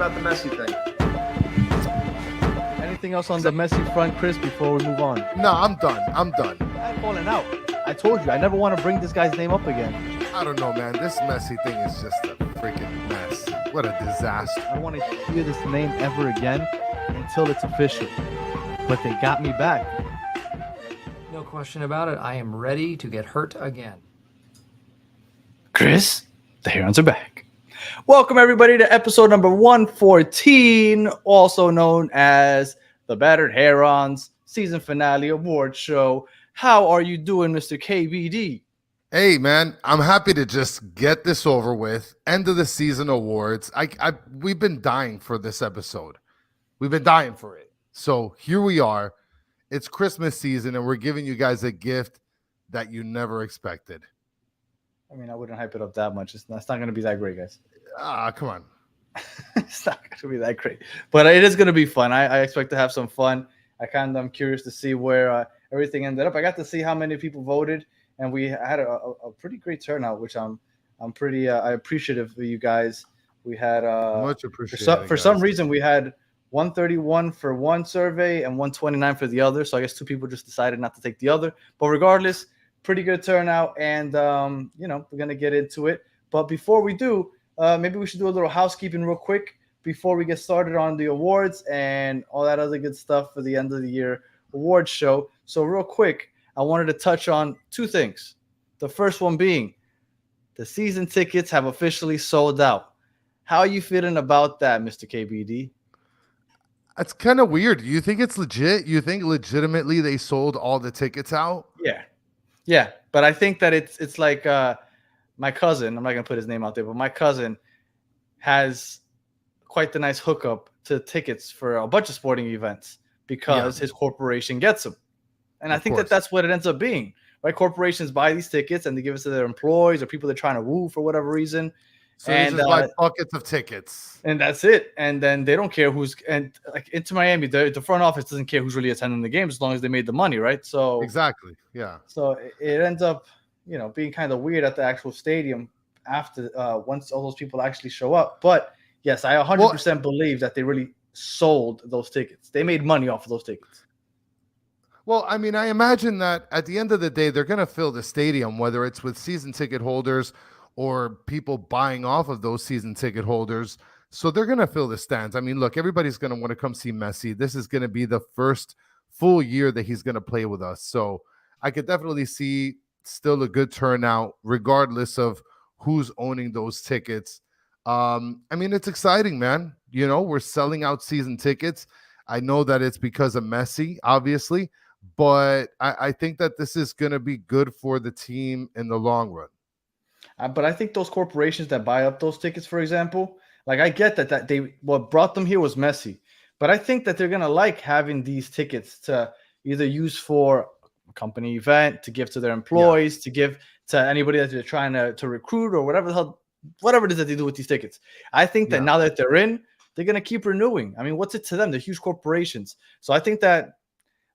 about the Messi thing? Anything else on the Messi front, Chris, before we move on? No, I'm done. I'm falling out. I told you, I never want to bring this guy's name up again. I don't know, man. This Messi thing is just a freaking mess. What a disaster. I don't want to hear this name ever again until it's official. But they got me back. No question about it. I am ready to get hurt again. Chris, the Herons are back. Welcome, everybody, to episode number 114, also known as the Battered Herons season finale award show. How are you doing, Mr. KBD? Hey, man, I'm happy to just get this over with. End of the season awards. We've been dying for this episode. We've been dying for it. So here we are. It's Christmas season, and we're giving you guys a gift that you never expected. I mean, I wouldn't hype it up that much. It's not going to be that great, guys. Come on. It's not going to be that great. But it is going to be fun. I expect to have some fun. I'm curious to see where everything ended up. I got to see how many people voted, and we had a pretty great turnout, which I'm pretty appreciative of you guys. We had much appreciated. For some reason, we had 131 for one survey and 129 for the other. So I guess two people just decided not to take the other. But regardless, pretty good turnout, and we're gonna get into it. But before we do, maybe we should do a little housekeeping real quick before we get started on the awards and all that other good stuff for the end of the year awards show. So real quick, I wanted to touch on two things. The first one being the season tickets have officially sold out. How are you feeling about that, Mr. KBD? It's kind of weird. You think it's legit? You think legitimately they sold all the tickets out? Yeah, but I think that it's like my cousin. I'm not gonna put his name out there, but my cousin has quite the nice hookup to tickets for a bunch of sporting events because his corporation gets them, and I think that's what it ends up being. Right? Corporations buy these tickets and they give it to their employees or people they're trying to woo for whatever reason. So they just buy buckets of tickets, and that's it. And then they don't care who's like into Miami. The front office doesn't care who's really attending the game as long as they made the money, right? So exactly, yeah. So it ends up, being kind of weird at the actual stadium after once all those people actually show up. But yes, I 100% believe that they really sold those tickets. They made money off of those tickets. Well, I mean, I imagine that at the end of the day, they're going to fill the stadium, whether it's with season ticket holders or people buying off of those season ticket holders. So they're going to fill the stands. I mean, look, everybody's going to want to come see Messi. This is going to be the first full year that he's going to play with us. So I could definitely see still a good turnout, regardless of who's owning those tickets. I mean, it's exciting, man. We're selling out season tickets. I know that it's because of Messi, obviously, but I think that this is going to be good for the team in the long run. But I think those corporations that buy up those tickets, for example, like I get that what brought them here was Messi, but I think that they're gonna like having these tickets to either use for a company event, to give to their employees, to give to anybody that they're trying to recruit or whatever it is that they do with these tickets. I think that now that they're in, they're gonna keep renewing. I mean, what's it to them? They're huge corporations, so I think that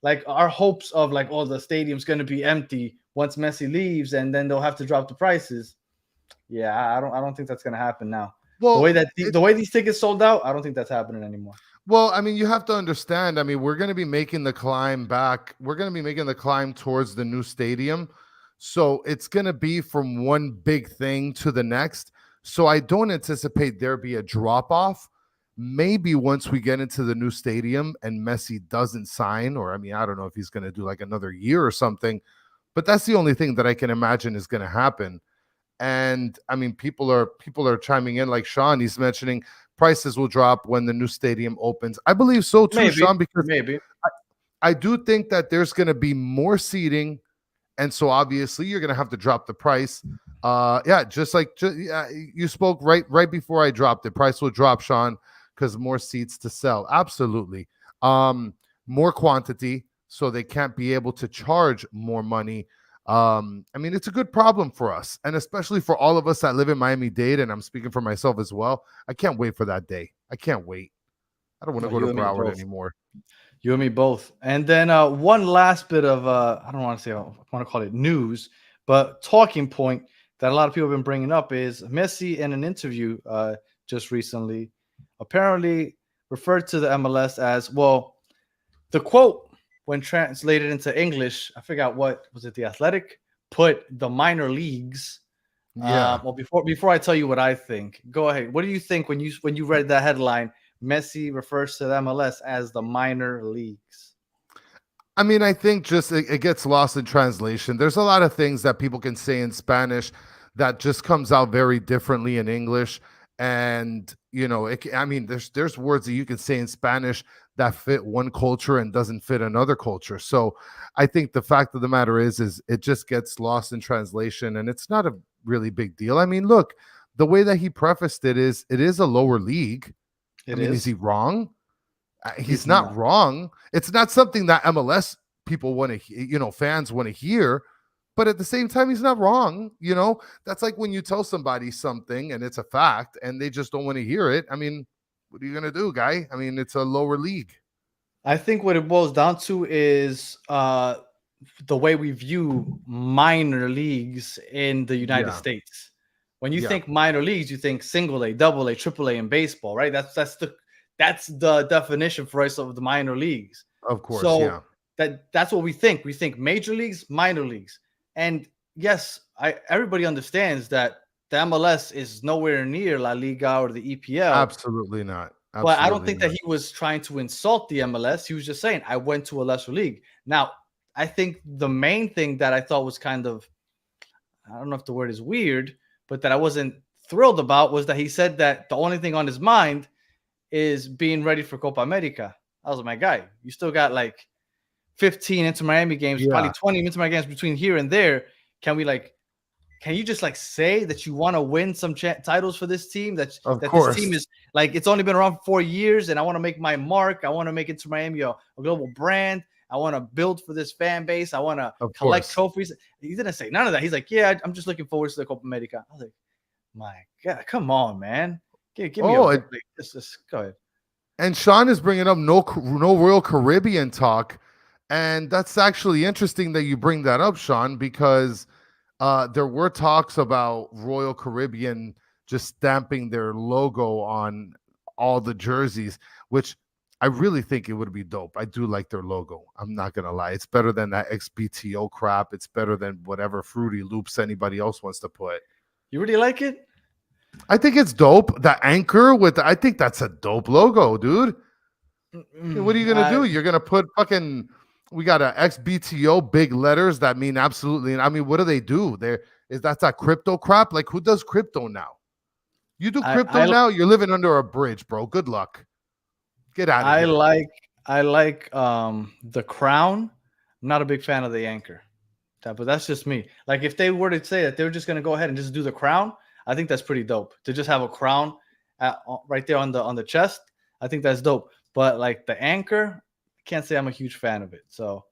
like our hopes of like, the stadium's gonna be empty once Messi leaves, and then they'll have to drop the prices. Yeah, I don't think that's gonna happen now. Well, the way these tickets sold out, I don't think that's happening anymore. Well, I mean, you have to understand. I mean, we're going to be making the climb back. We're going to be making the climb towards the new stadium, so it's going to be from one big thing to the next. So I don't anticipate there be a drop off. Maybe once we get into the new stadium and Messi doesn't sign, or I mean, I don't know if he's going to do like another year or something, but that's the only thing that I can imagine is going to happen. And I mean, people are chiming in, like Sean. He's mentioning prices will drop when the new stadium opens. I believe so too, Sean, because I do think that there's going to be more seating, and so obviously you're going to have to drop the price. You spoke right before I dropped it. Price will drop, Sean, because more seats to sell. Absolutely, more quantity, so they can't be able to charge more money. I mean, it's a good problem for us, and especially for all of us that live in Miami-Dade, and I'm speaking for myself as well. I can't wait for that day. I can't wait. I don't want to go to Broward anymore. You and me both. And then one last bit of I want to call it news, but talking point that a lot of people have been bringing up is Messi in an interview just recently apparently referred to the MLS as, well, the quote when translated into English, I forgot what was it. The Athletic put the minor leagues. Yeah. Well, before I tell you what I think, go ahead. What do you think when you read that headline? Messi refers to the MLS as the minor leagues. I mean, I think just it gets lost in translation. There's a lot of things that people can say in Spanish that just comes out very differently in English. And I mean, there's words that you can say in Spanish that fit one culture and doesn't fit another culture. So I think the fact of the matter is it just gets lost in translation, and it's not a really big deal. I mean, look, the way that he prefaced it is a lower league. Is he wrong? He's not wrong. It's not something that MLS people want to, fans want to hear, but at the same time, he's not wrong. That's like when you tell somebody something and it's a fact and they just don't want to hear it. I mean, what are you going to do, guy? I mean, it's a lower league. I think what it boils down to is the way we view minor leagues in the United States. When you think minor leagues, you think single A, double A, triple A in baseball, right? That's the definition for us of the minor leagues. Of course, so that's what we think. We think major leagues, minor leagues. And yes, everybody understands that the MLS is nowhere near La Liga or the EPL. Absolutely not. But I don't think that he was trying to insult the MLS. He was just saying, I went to a lesser league. Now, I think the main thing that I thought was kind of, I don't know if the word is weird, but that I wasn't thrilled about was that he said that the only thing on his mind is being ready for Copa America. I was like, my guy, you still got like 15 Inter Miami games, probably 20 Inter Miami games between here and there. Can you just say that you want to win some titles for this team? That this team is like, it's only been around for 4 years and I want to make my mark. I want to make Inter Miami a global brand. I want to build for this fan base. I want to collect trophies. He didn't say none of that. He's like, yeah, I'm just looking forward to the Copa America. I was like, my God, come on, man. Give me a break. Just go ahead. And Sean is bringing up no Royal Caribbean talk. And that's actually interesting that you bring that up, Sean, because there were talks about Royal Caribbean just stamping their logo on all the jerseys, which I really think it would be dope. I do like their logo. I'm not going to lie. It's better than that XBTO crap. It's better than whatever Fruity Loops anybody else wants to put. You really like it? I think it's dope. The anchor I think that's a dope logo, dude. What are you going to do? You're going to put fucking, we got a XBTO big letters that mean absolutely. I mean, what do they do? That's that crypto crap? Like, who does crypto now? You do crypto now? You're living under a bridge, bro. Good luck. Get out of here. I like the crown. I'm not a big fan of the anchor. But that's just me. Like, if they were to say that they were just going to go ahead and just do the crown, I think that's pretty dope. To just have a crown right there on the chest, I think that's dope. But like the anchor, I can't say I'm a huge fan of it. So,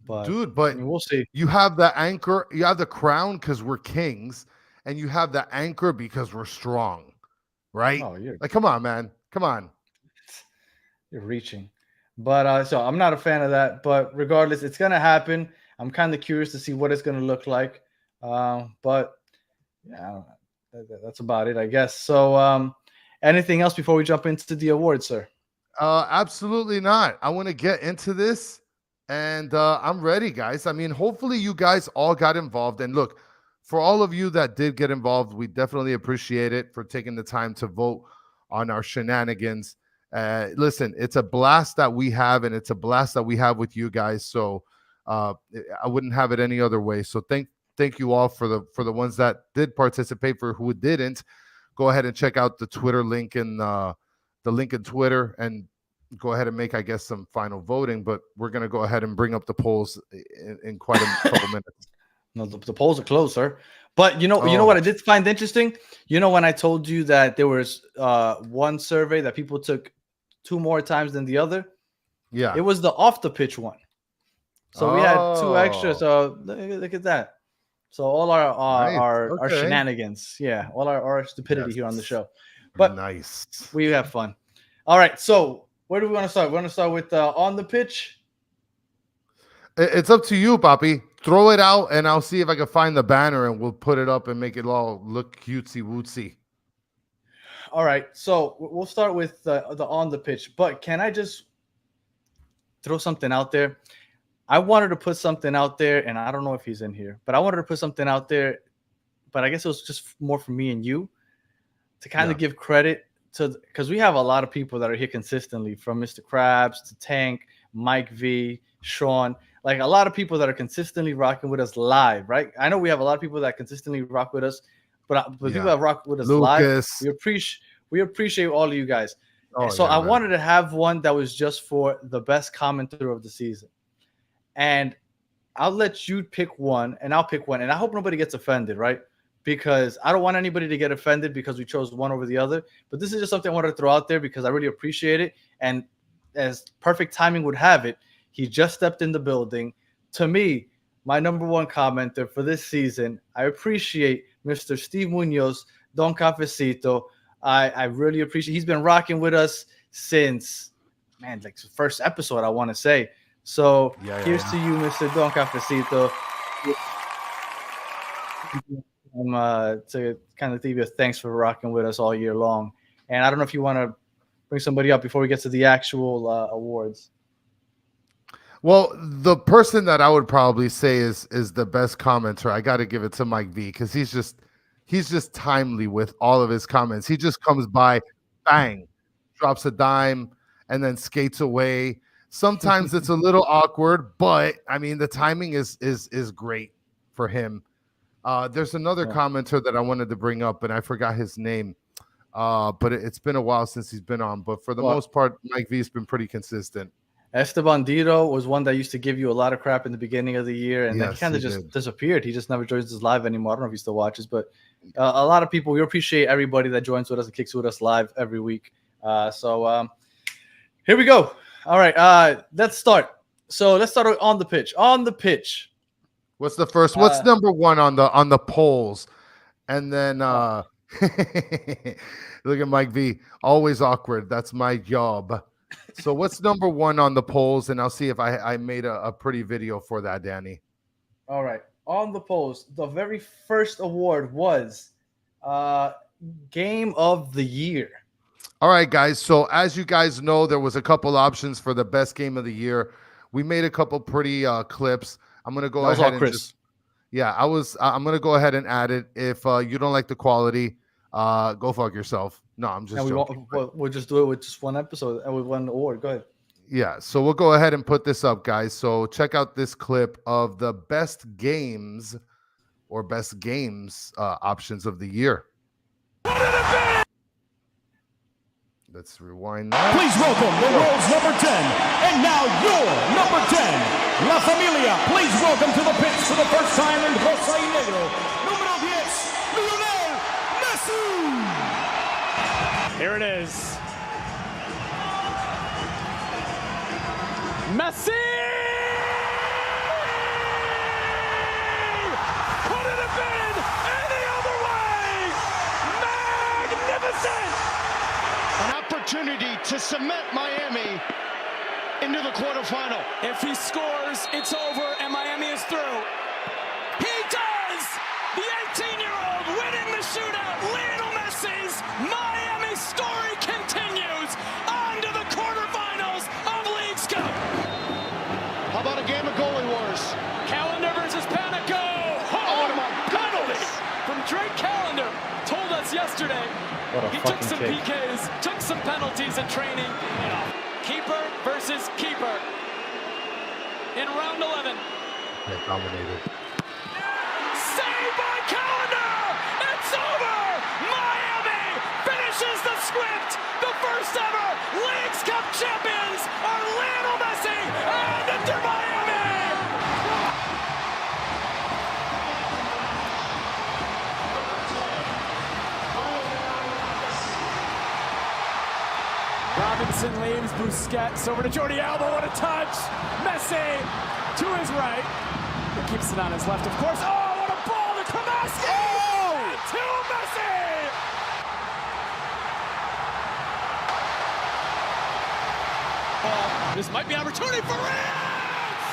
but we'll see. You have the anchor, you have the crown because we're kings, and you have the anchor because we're strong, right? Oh, like, come on, man, come on. You're reaching, but so I'm not a fan of that. But regardless, it's gonna happen. I'm kind of curious to see what it's gonna look like. But yeah, that's about it, I guess. So, anything else before we jump into the awards, sir? Absolutely not. I want to get into this, and I'm ready, guys. I mean, hopefully you guys all got involved. And look, for all of you that did get involved, we definitely appreciate it for taking the time to vote on our shenanigans. Listen, it's a blast that we have, and it's a blast that we have with you guys. So I wouldn't have it any other way. So thank you all for the ones that did participate. For who didn't, go ahead and check out the Twitter link in the link in Twitter and go ahead and make, I guess, some final voting. But we're gonna go ahead and bring up the polls in quite a couple minutes. No, the polls are closed, sir. But you know what I did find interesting? When I told you that there was one survey that people took 2 more times than the other. Yeah, it was the off the pitch one. So we had 2 extra. So look at that. So all our shenanigans, all our stupidity here on the show. But nice, we have fun. All right, so where do we want to start? We want to start with on the pitch. It's up to you, Papi. Throw it out, and I'll see if I can find the banner, and we'll put it up and make it all look cutesy wootsy. All right, so we'll start with the on the pitch. But can I just throw something out there? I wanted to put something out there, and I don't know if he's in here, but I wanted to put something out there. But I guess it was just more for me and you to kind of give credit to, because we have a lot of people that are here consistently, from Mr. Krabs to Tank, Mike V, Sean, like a lot of people that are consistently rocking with us live, right? I know we have a lot of people that consistently rock with us, but people that rock with us live, we appreciate all of you guys. So I wanted to have one that was just for the best commentator of the season. And I'll let you pick one, and I'll pick one. And I hope nobody gets offended, right? Because I don't want anybody to get offended because we chose one over the other. But this is just something I wanted to throw out there because I really appreciate it. And as perfect timing would have it, he just stepped in the building. To me, my number one commenter for this season, I appreciate Mr. Steve Munoz, Don Cafecito. I really appreciate. He's been rocking with us since, like the first episode, I want to say. So here's to you, Mr. Don Cafecito. To kind of give you a thanks for rocking with us all year long. And I don't know if you want to bring somebody up before we get to the actual awards. Well, the person that I would probably say is the best commenter, I got to give it to Mike V, because he's just timely with all of his comments. He just comes by, bang, drops a dime, and then skates away. Sometimes it's a little awkward, but I mean the timing is great for him. There's another commenter that I wanted to bring up, and I forgot his name. But it's been a while since he's been on. But for the most part, Mike V's been pretty consistent. Esteban Dito was one that used to give you a lot of crap in the beginning of the year, and then he kind of just disappeared. He just never joins us live anymore. I don't know if he still watches, but a lot of people, we appreciate everybody that joins with us and kicks with us live every week. So here we go. All right, let's start. So let's start on the pitch. On the pitch. What's the first? What's number one on the polls? And then look at Mike V. Always awkward. That's my job. So what's number one on the polls? And I'll see if I made a pretty video for that, Danny. All right. On the polls, the very first award was Game of the Year. All right, guys. So as you guys know, there was a couple options for the best game of the year. We made a couple pretty clips. I'm gonna go ahead and I'm gonna go ahead and add it. If you don't like the quality, go fuck yourself. No, I'm just joking. We'll just do it with just one episode and with one award. Go ahead. Yeah, so we'll go ahead and put this up, guys. So check out this clip of the best games or best games options of the year. Let's rewind that. Please welcome the world's number 10, and now your number 10, La Familia. Please welcome to the pitch for the first time in Rosa y Negro, número 10, Lionel Messi. Here it is. Messi! Couldn't have been any other way! Magnificent! An opportunity to cement Miami into the quarterfinal. If he scores, it's over and Miami is through. He does! The 18-year-old winning the shootout. Lionel Messi's Miami story continues on to the quarterfinals of Leagues Cup. How about a game of goalie wars? Callender versus Panico. Oh, my penalty from Drake Callender. Told us yesterday he took some PKs, took some penalties in training. Keeper versus keeper in round 11. Dominated. Saved by Callender! It's over! Miami finishes the script! The first ever Leagues Cup champions are Lionel Messi and Inter Miami! Robinson leaves Busquets over to Jordi Alba. What a touch! Messi to his right. He keeps it on his left, of course. Oh, what a ball to Kramaski! Oh! And to Messi! This might be an opportunity for Reyes!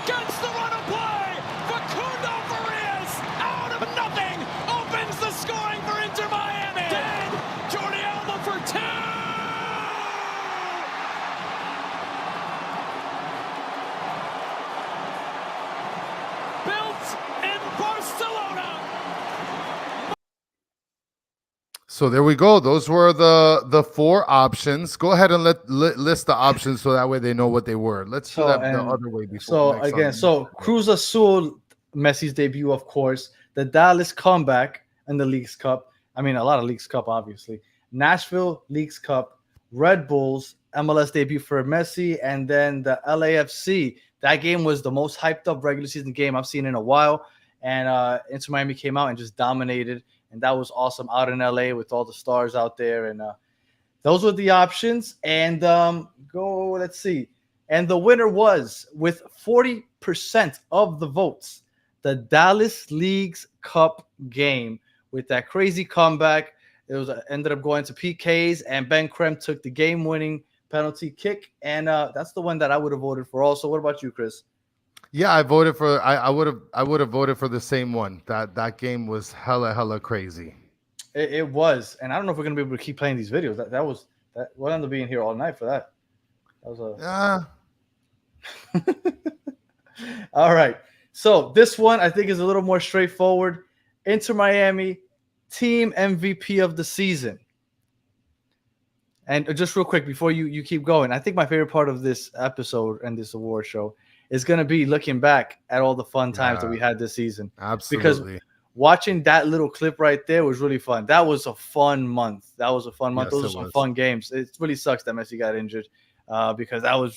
Against the run of play! Facundo Farias out of nothing opens the score! So there we go. Those were the 4 options. Go ahead and list the options so that way they know what they were. Let's do that the other way before. So again, Cruz Azul, Messi's debut, of course. The Dallas comeback in the Leagues Cup. I mean, a lot of Leagues Cup, obviously. Nashville Leagues Cup, Red Bulls, MLS debut for Messi, and then the LAFC. That game was the most hyped up regular season game I've seen in a while. And Inter Miami came out and just dominated. And that was awesome out in LA with all the stars out there. And those were the options. And let's see. And the winner was, with 40% of the votes, the Dallas Leagues Cup game with that crazy comeback. It was ended up going to PKs, and Ben Krem took the game-winning penalty kick. And that's the one that I would have voted for also. What about you, Chris? Yeah, I voted for. I would have voted for the same one. That game was hella crazy. It was, and I don't know if we're gonna be able to keep playing these videos. That we'll end up being here all night for that. That was all right. So this one I think is a little more straightforward. Inter Miami team MVP of the season. And just real quick before you keep going, I think my favorite part of this episode and this award show is going to be looking back at all the fun times that we had this season. Absolutely. Because watching that little clip right there was really fun. That was a fun month. Those are some fun games. It really sucks that Messi got injured because that was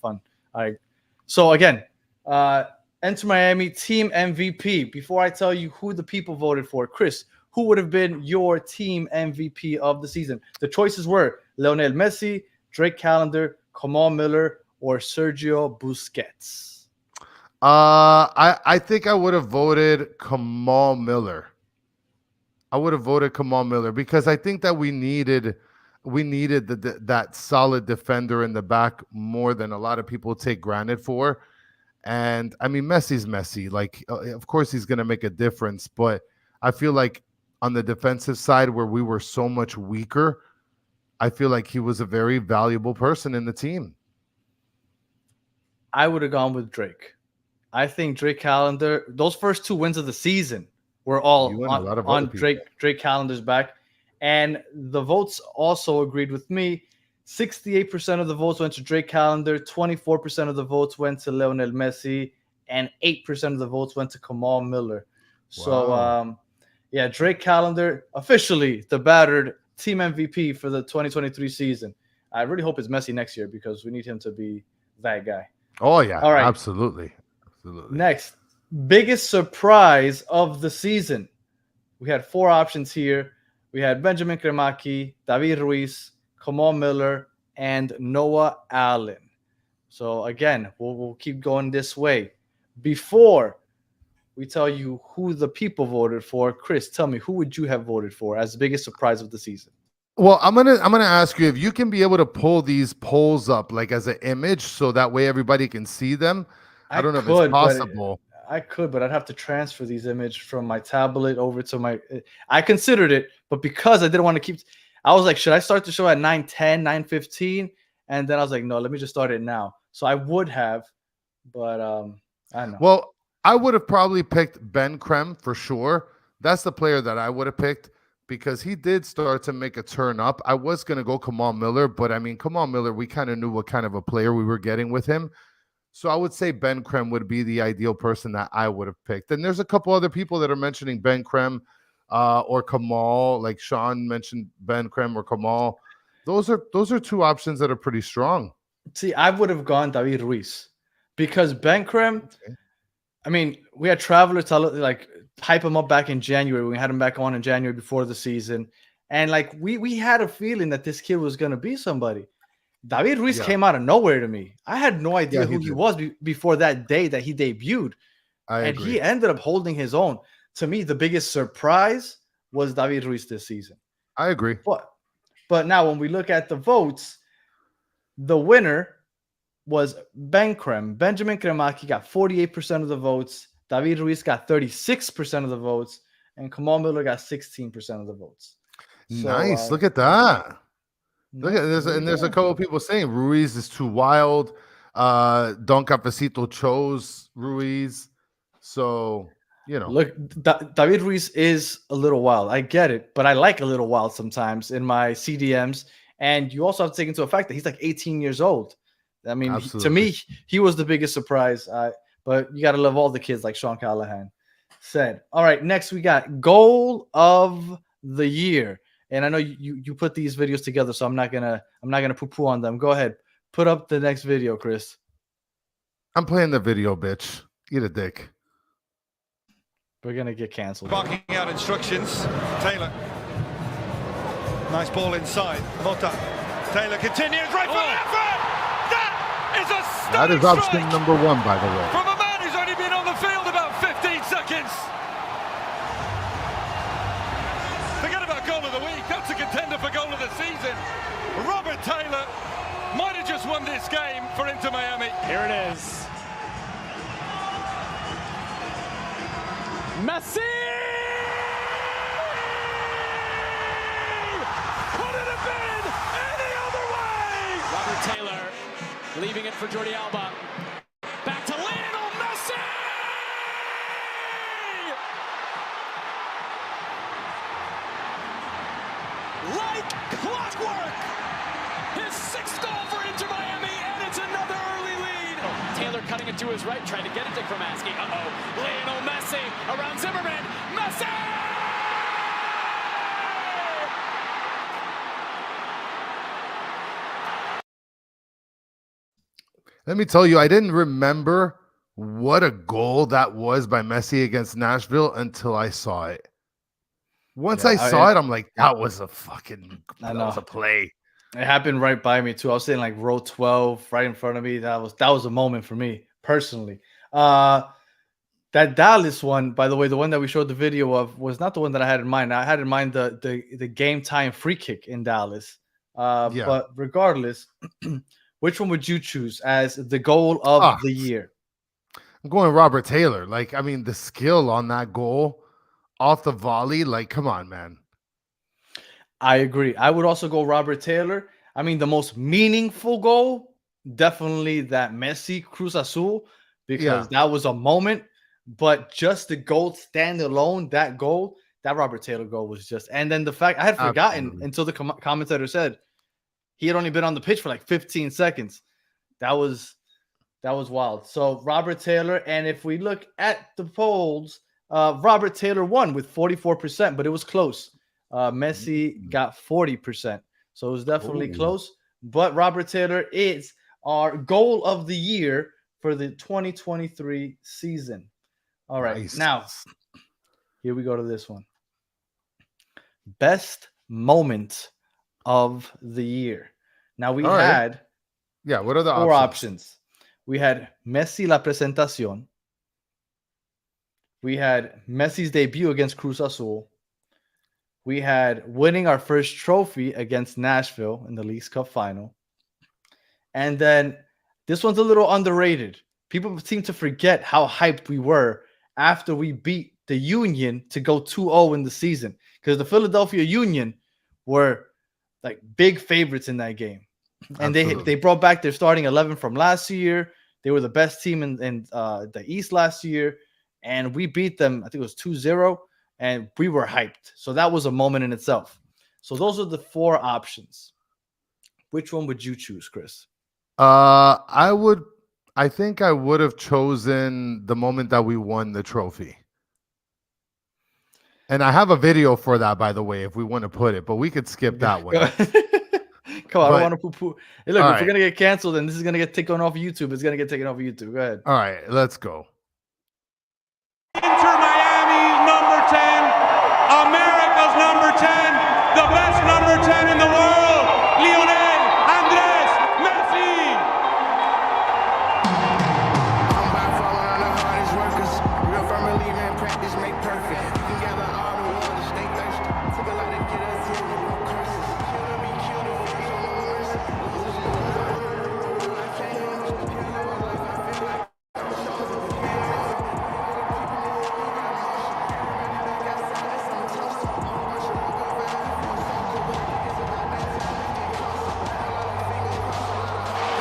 fun. All right. So again, Inter Miami team MVP. Before I tell you who the people voted for, Chris, who would have been your team MVP of the season? The choices were Lionel Messi, Drake Callender, Kamal Miller, or Sergio Busquets. I think I would have voted Kamal Miller. I would have voted Kamal Miller because I think that we needed that solid defender in the back more than a lot of people take granted for. And I mean, Messi's Messi. Like, of course, he's going to make a difference. But I feel like on the defensive side, where we were so much weaker, I feel like he was a very valuable person in the team. I would have gone with Drake. I think Drake Callender, those first 2 wins of the season were all on Drake Callender's back. And the votes also agreed with me. 68% of the votes went to Drake Callender, 24% of the votes went to Lionel Messi, and 8% of the votes went to Kamal Miller. Wow. So, Drake Callender, officially the battered team MVP for the 2023 season. I really hope it's Messi next year because we need him to be that guy. Oh, yeah. All right. Absolutely. Next, biggest surprise of the season. We had 4 options here. We had Benjamin Kremaki, David Ruiz, Kamal Miller, and Noah Allen. So again, we'll keep going this way. Before we tell you who the people voted for, Chris, tell me, who would you have voted for as the biggest surprise of the season? Well, I'm gonna ask you if you can be able to pull these polls up like as an image, so that way everybody can see them. I don't know if it's possible. I could, but I'd have to transfer these images from my tablet over to my. I considered it, but because I didn't want to keep, I was like, should I start the show at 9:10, 9:15? And then I was like, no, let me just start it now. So I would have, but I don't know. Well, I would have probably picked Ben Krem for sure. That's the player that I would have picked because he did start to make a turn up. I was going to go Kamal Miller, but I mean, Kamal Miller, we kind of knew what kind of a player we were getting with him. So I would say Ben Krem would be the ideal person that I would have picked. And there's a couple other people that are mentioning Ben Krem or Kamal, like Sean mentioned Ben Krem or Kamal. Those are 2 options that are pretty strong. See, I would have gone David Ruiz because Ben Krem, I mean, we had travelers hype him up back in January. We had him back on in January before the season. And like we had a feeling that this kid was going to be somebody. David Ruiz came out of nowhere to me. I had no idea who he was before that day that he debuted. I agree. He ended up holding his own. To me, the biggest surprise was David Ruiz this season. I agree. But now when we look at the votes, the winner was Ben Krem. Benjamin Kremaki got 48% of the votes. David Ruiz got 36% of the votes. And Kamal Miller got 16% of the votes. Nice. Look at that. Look at this, and there's a couple of people saying Ruiz is too wild. Don Capacito chose Ruiz. So you know. Look, David Ruiz is a little wild. I get it, but I like a little wild sometimes in my CDMs. And you also have to take into effect that he's like 18 years old. I mean, to me, he was the biggest surprise. But you got to love all the kids, like Sean Callahan said. All right, next we got goal of the year. And I know you put these videos together, so I'm not gonna poo-poo on them. Go ahead, put up the next video, Chris. I'm playing the video, bitch. Eat a dick. We're gonna get canceled. Barking out instructions. Taylor. Nice ball inside. Mota. Taylor continues right for effort. That is option number 1, by the way. From a man who's only been on the field about 15 seconds. Forget about goal of the week. That's a contender for goal of the season. Robert Taylor might have just won this game for Inter Miami. Here it is. Messi! Could it have been any other way? Robert Taylor leaving it for Jordi Alba. Back to Lionel Messi! Like clockwork! His 6th goal for Inter Miami, and it's another early lead. Taylor cutting it to his right, trying to get it to Kromaski. Lionel Messi around Zimmerman. Messi! Let me tell you, I didn't remember what a goal that was by Messi against Nashville until I saw it. Once I saw it, I'm like, that was a play. It happened right by me too. I was sitting like row 12, right in front of me. That was a moment for me personally. That Dallas one, by the way, the one that we showed the video of was not the one that I had in mind. I had in mind the game time free kick in Dallas. But regardless, which one would you choose as the goal of the year? I'm going Robert Taylor. Like, I mean, the skill on that goal off the volley, like, come on, man. I agree. I would also go Robert Taylor. I mean, the most meaningful goal, definitely that Messi Cruz Azul, because that was a moment. But just the goal stand alone, that Robert Taylor goal was just. And then the fact I had forgotten until the commentator said he had only been on the pitch for like 15 seconds. That was wild. So Robert Taylor, and if we look at the polls, Robert Taylor won with 44%, but it was close. Messi got 40%, so it was definitely close. But Robert Taylor is our goal of the year for the 2023 season. All right, now here we go to this one. Best moment of the year. Now we had what are the four options? We had Messi la presentación. We had Messi's debut against Cruz Azul. We had winning our first trophy against Nashville in the Leagues Cup final. And then this one's a little underrated. People seem to forget how hyped we were after we beat the Union to go 2-0 in the season, because the Philadelphia Union were like big favorites in that game. And they brought back their starting 11 from last year. They were the best team in the East last year. And we beat them, I think it was 2-0, and we were hyped. So that was a moment in itself. So those are the four options. Which one would you choose, Chris? I think I would have chosen the moment that we won the trophy. And I have a video for that, by the way, if we want to put it, but we could skip that one. Come on, I don't want to poo-poo. Hey, look, if we're going to get canceled and this is going to get taken off YouTube, it's going to get taken off YouTube. Go ahead. All right, let's go. Inter Miami's number 10, America's number 10, the best number 10 in the world, Lionel Andres Messi. I'm by falling on the hardest workers. Real firm believer in practice make perfect. We can gather all the world to stay thirsty. Took a lot to get us here with no curses. Killing me, killing me, so no mercy. I can't even just kill my life. I feel like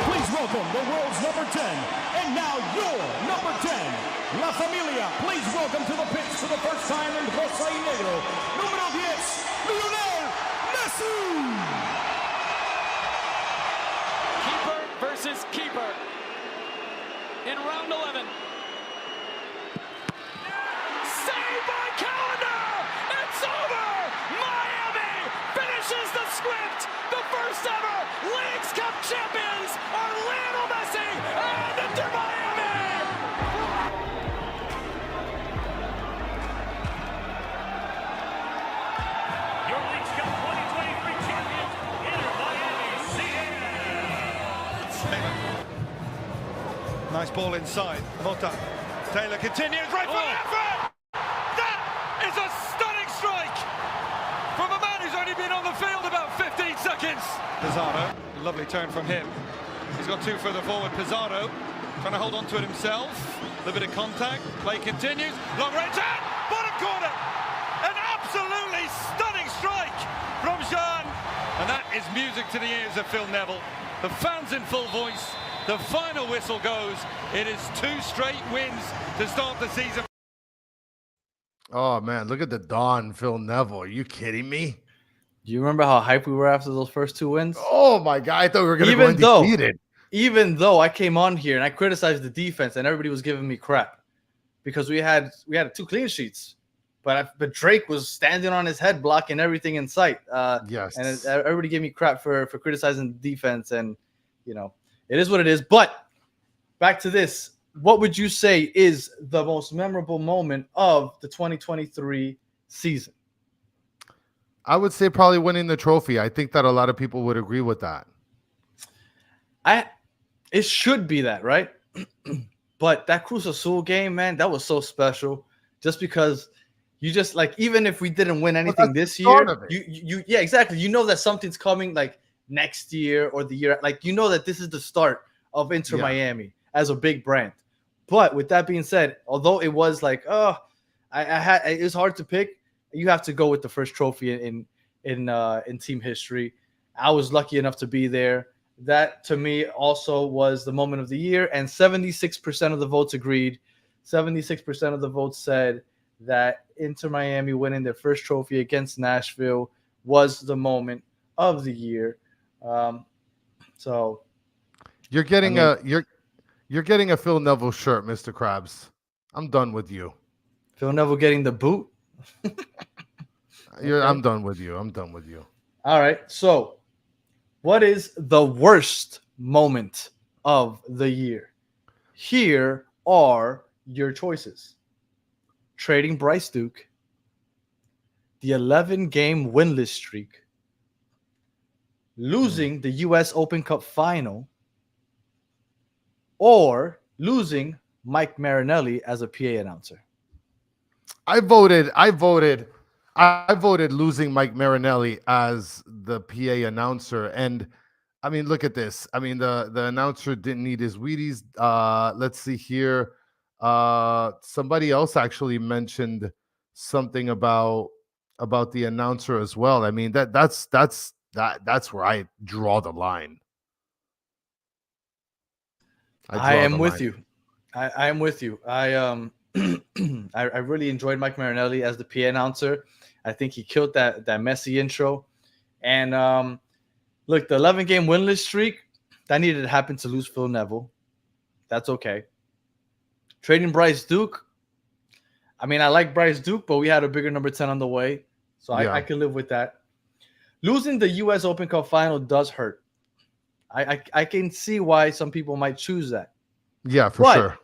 Please welcome the world's number 10, and now your number 10, La Familia, please welcome to the pitch for the first time in Rosa y Negro, número 10, Lionel Messi! Keeper versus keeper in round 11. Saved by Calendar! It's over! Miami finishes the script! The first ever Leagues Cup champions are Lionel Messi and Inter Miami! Your Leagues Cup 2023 champions, Inter Miami CN. Nice ball inside. Mota. Taylor continues. Right foot effort! That is a stunning strike from a man who's only been on the field about 15 seconds. Pizarro. Lovely turn from him. He's got two further forward. Pizarro trying to hold on to it himself. A little bit of contact. Play continues. Long range and bottom corner. An absolutely stunning strike from Jean. And that is music to the ears of Phil Neville. The fans in full voice. The final whistle goes. It is 2 straight wins to start the season. Oh man, look at the Don, Phil Neville. Are you kidding me? Do you remember how hyped we were after those first 2 wins? Oh my god, I thought we were going to go undefeated. Even though I came on here and I criticized the defense and everybody was giving me crap because we had 2 clean sheets, but Drake was standing on his head blocking everything in sight. Yes, and everybody gave me crap for criticizing the defense, and you know it is what it is. But back to this, what would you say is the most memorable moment of the 2023 season? I would say probably winning the trophy. I think that a lot of people would agree with that. It should be that, right? But that Cruz Azul game, man, that was so special. Just because you just like, even if we didn't win anything this year, yeah, exactly. You know that something's coming like next year or the year. Like, you know that this is the start of Inter Miami as a big brand. But with that being said, although it was like, it was hard to pick. You have to go with the first trophy in team history. I was lucky enough to be there. That to me also was the moment of the year, and 76% of the votes agreed. 76% of the votes said that Inter Miami winning their first trophy against Nashville was the moment of the year. So you're getting you're getting a Phil Neville shirt, Mr. Krabs. I'm done with you. Phil Neville getting the boot. I'm done with you. I'm done with you. All right. So, what is the worst moment of the year? Here are your choices: trading Bryce Duke, the 11-game winless streak, losing the U.S. Open Cup final, or losing Mike Marinelli as a PA announcer. I voted losing Mike Marinelli as the PA announcer. And I mean, look at this. I mean, the announcer didn't need his Wheaties. Let's see here. Somebody else actually mentioned something about the announcer as well. I mean, that's where I draw the line. I am with you. I am with you. I really enjoyed Mike Marinelli as the PA announcer. I think he killed that Messi intro. And look, the 11-game winless streak, that needed to happen to lose Phil Neville. That's okay. Trading Bryce Duke. I mean, I like Bryce Duke, but we had a bigger number 10 on the way. So I can live with that. Losing the U.S. Open Cup final does hurt. I can see why some people might choose that. Yeah, for sure.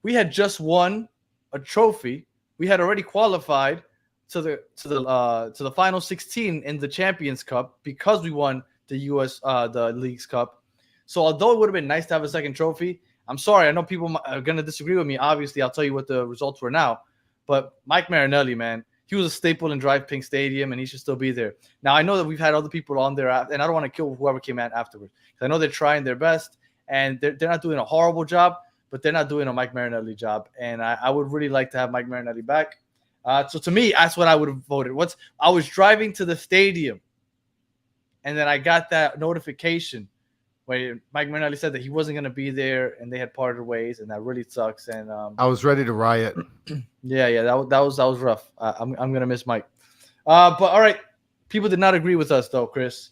We had just won a trophy. We had already qualified to the final 16 in the Champions Cup because we won the the Leagues Cup. So although it would have been nice to have a second trophy, I'm sorry, I know people are gonna disagree with me. Obviously, I'll tell you what the results were now. But Mike Marinelli, man, he was a staple in Drive Pink Stadium, and he should still be there. Now I know that we've had other people on there, and I don't want to kill whoever came out afterwards. I know they're trying their best, and they're not doing a horrible job, but they're not doing a Mike Marinelli job. And I would really like to have Mike Marinelli back. So to me, that's what I would have voted. I was driving to the stadium, and then I got that notification where Mike Marinelli said that he wasn't going to be there and they had parted ways, and that really sucks. And I was ready to riot. yeah, that was rough. I'm going to miss Mike. But all right, people did not agree with us though, Chris.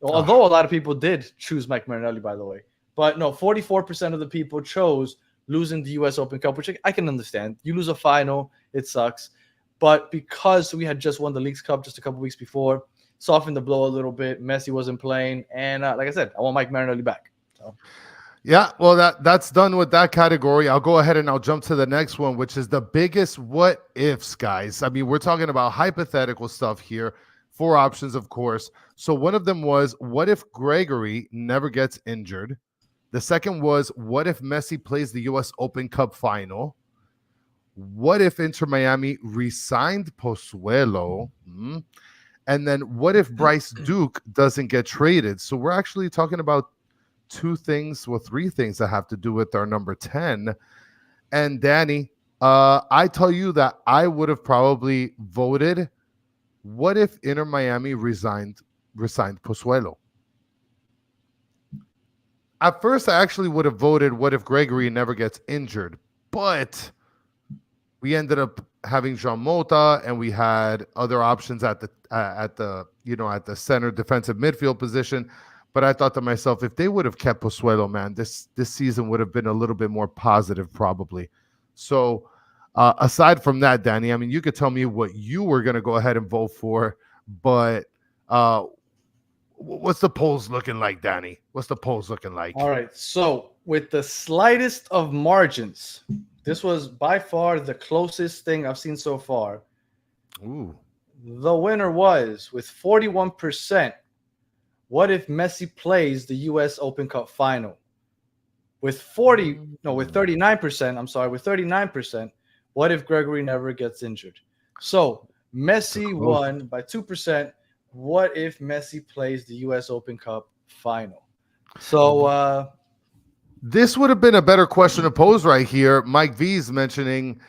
Although a lot of people did choose Mike Marinelli, by the way. But no, 44% of the people chose losing the U.S. Open Cup, which I can understand. You lose a final, it sucks. But because we had just won the Leagues Cup just a couple weeks before, softened the blow a little bit. Messi wasn't playing. And like I said, I want Mike Marinelli back. So. Yeah, well, that's done with that category. I'll go ahead and I'll jump to the next one, which is the biggest what ifs, guys. I mean, we're talking about hypothetical stuff here. 4 options, of course. So one of them was, what if Gregory never gets injured? The second was, what if Messi plays the U.S. Open Cup final? What if Inter Miami re-signed Pozuelo? And then what if Bryce Duke doesn't get traded? So we're actually talking about 3 things that have to do with our number 10. And Danny, I tell you that I would have probably voted, what if Inter Miami resigned Pozuelo? At first, I actually would have voted, what if Gregory never gets injured? But we ended up having Jean Mota, and we had other options at the center defensive midfield position. But I thought to myself, if they would have kept Pozuelo, man, this season would have been a little bit more positive, probably. So aside from that, Danny, I mean, you could tell me what you were going to go ahead and vote for, but what's the polls looking like, Danny? What's the polls looking like? All right. So with the slightest of margins, this was by far the closest thing I've seen so far. Ooh. The winner was, with 41%, what if Messi plays the U.S. Open Cup final? With 39%, what if Gregory never gets injured? So Messi won by 2%. What if Messi plays the U.S. Open Cup final? So this would have been a better question to pose right here. Mike V's mentioning,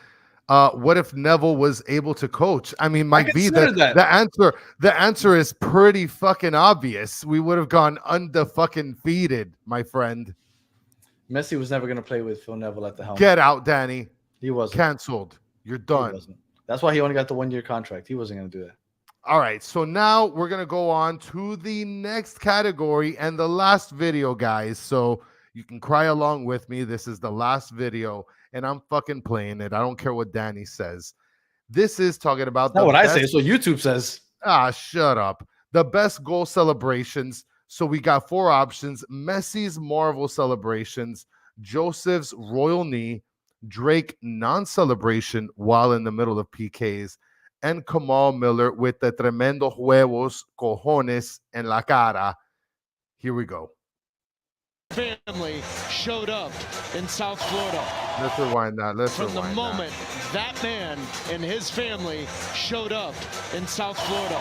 what if Neville was able to coach? I mean, Mike V, the answer is pretty fucking obvious. We would have gone undefeated, my friend. Messi was never going to play with Phil Neville at the helm. Get out, Danny. He wasn't. Canceled. You're done. He wasn't. That's why he only got the 1-year contract. He wasn't going to do that. All right, so now we're going to go on to the next category and the last video, guys. So you can cry along with me. This is the last video, and I'm fucking playing it. I don't care what Danny says. This is talking about not what I say. It's what YouTube says. Shut up. The best goal celebrations. So we got 4 options: Messi's Marvel celebrations, Joseph's royal knee, Drake non-celebration while in the middle of PKs, and Kamal Miller with the tremendo huevos, cojones en la cara. Here we go. Family showed up in South Florida. Let's rewind that. From the moment that man and his family showed up in South Florida.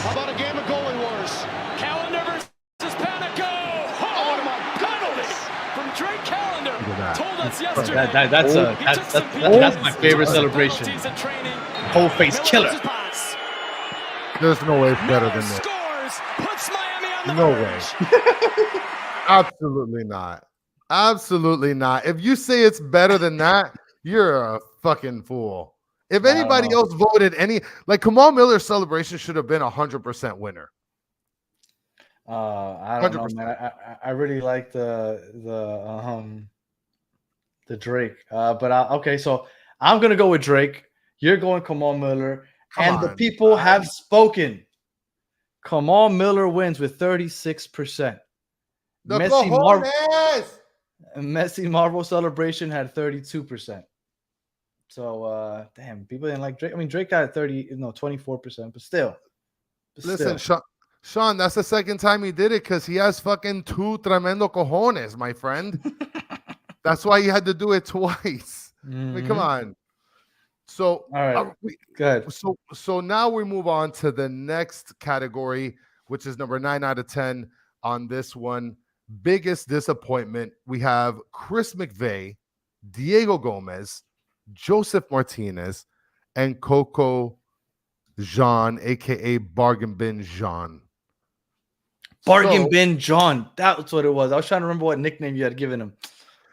How about a game of goalie wars? Calendar versus Panico. Oh, penalty from Drake Calendar. Told us yesterday. That's my favorite celebration. Whole face killer. There's no way it's better than this. Scores, puts Miami on the No verge. way. Absolutely not. Absolutely not. If you say it's better than that, you're a fucking fool. If anybody else voted like Kamal Miller's celebration should have been 100% winner. I don't know, man. I really like the Drake. Okay, so I'm gonna go with Drake. You're going Kamal Miller. The people have spoken. Kamal Miller wins with 36%. Messi Marvel celebration had 32%. So damn, people didn't like Drake. I mean, Drake got 24%, but still. Listen, Sean, that's the second time he did it because he has fucking 2 tremendo cojones, my friend. That's why he had to do it twice. I mean, come on. So, all right, good. So now we move on to the next category, which is number 9 out of 10 on this one. Biggest disappointment. We have Chris McVeigh, Diego Gomez, Joseph Martinez, and Coco Jean, aka Bargain Bin Jean. Bargain Bin John. That's what it was. I was trying to remember what nickname you had given him.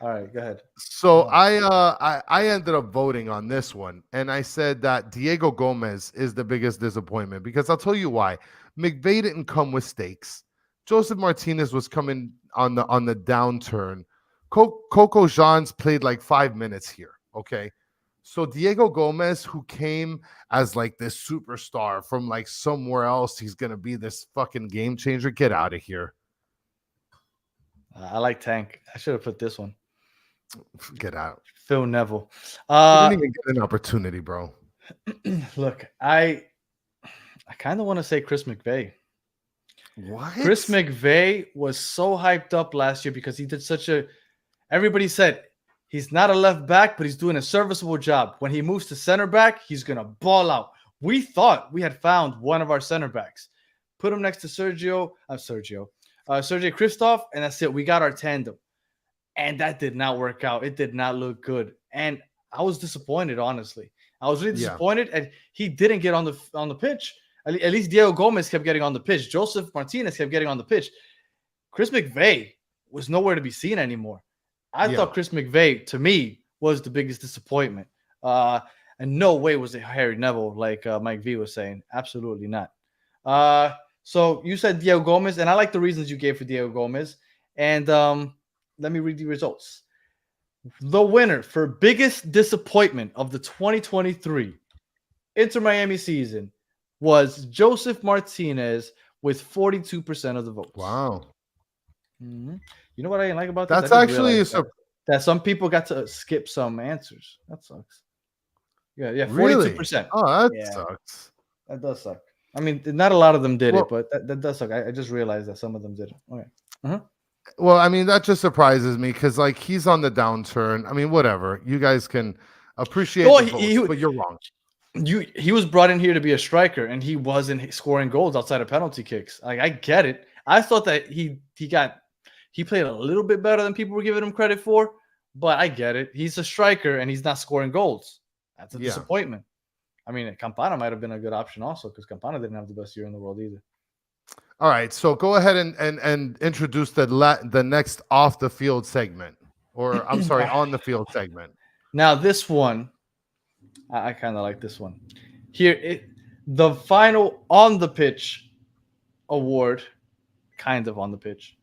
All right, go ahead. So I ended up voting on this one, and I said that Diego Gomez is the biggest disappointment because I'll tell you why. McVay didn't come with stakes. Joseph Martinez was coming on the downturn. Coco Jean's played like 5 minutes here. Okay. So Diego Gomez, who came as like this superstar from like somewhere else, he's gonna be this fucking game changer. Get out of here. I like Tank. I should have put this one. Get out. Phil Neville. You didn't even get an opportunity, bro. Look, I kind of want to say Chris McVay. What? Chris McVay was so hyped up last year because he did such a. Everybody said he's not a left back, but he's doing a serviceable job. When he moves to center back, he's gonna ball out. We thought we had found one of our center backs. Put him next to Sergey Kristoff, and that's it. We got our tandem, and that did not work out. It did not look good, and I was disappointed. Honestly, I was really disappointed, and he didn't get on the pitch. At least Diego Gomez kept getting on the pitch. Joseph Martinez kept getting on the pitch. Chris McVay was nowhere to be seen anymore. I thought Chris McVay, to me, was the biggest disappointment. And no way was it Harry Neville, like Mike V was saying. Absolutely not. So you said Diego Gomez, and I like the reasons you gave for Diego Gomez. And let me read the results. The winner for biggest disappointment of the 2023 Inter Miami season was Joseph Martinez with 42% of the votes. Wow. Mm-hmm. You know what I didn't like about this? That's actually that some people got to skip some answers. That sucks. Yeah, 42%. Really? Oh, that sucks. That does suck. I mean, not a lot of them did it, but that does suck. I just realized that some of them didn't. Okay. Uh-huh. Well, I mean, that just surprises me because, like, he's on the downturn. I mean, whatever. You guys can appreciate the votes, but you're wrong. He was brought in here to be a striker, and he wasn't scoring goals outside of penalty kicks. Like, I get it. I thought that he played a little bit better than people were giving him credit for, but I get it. He's a striker, and he's not scoring goals. That's a disappointment. I mean, Campana might have been a good option also because Campana didn't have the best year in the world either. All right, so go ahead and introduce the next off the field segment, or I'm sorry, on the field segment. Now this one, I kind of like this one. Here, the final on the pitch award, kind of on the pitch,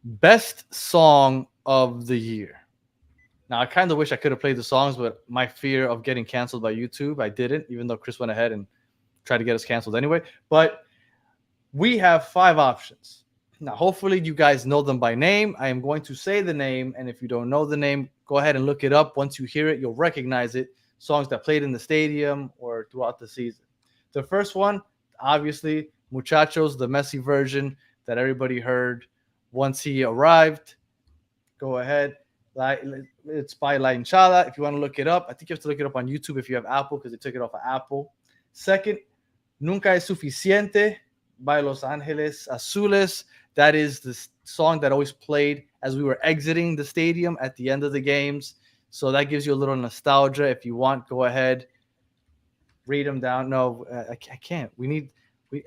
best song of the year. Now I kind of wish I could have played the songs, but my fear of getting canceled by YouTube, I didn't, even though Chris went ahead and tried to get us canceled anyway. But we have 5 options. Now, hopefully you guys know them by name. I am going to say the name, and if you don't know the name, go ahead and look it up. Once you hear it, you'll recognize it. Songs that played in the stadium or throughout the season. The first one, obviously, Muchachos, the Messi version that everybody heard once he arrived. Go ahead. It's by La Hinchada. If you want to look it up, I think you have to look it up on YouTube if you have Apple because they took it off of Apple. Second, Nunca es Suficiente by Los Angeles Azules. That is the song that always played as we were exiting the stadium at the end of the games. So that gives you a little nostalgia. If you want, go ahead, read them down. No, I can't.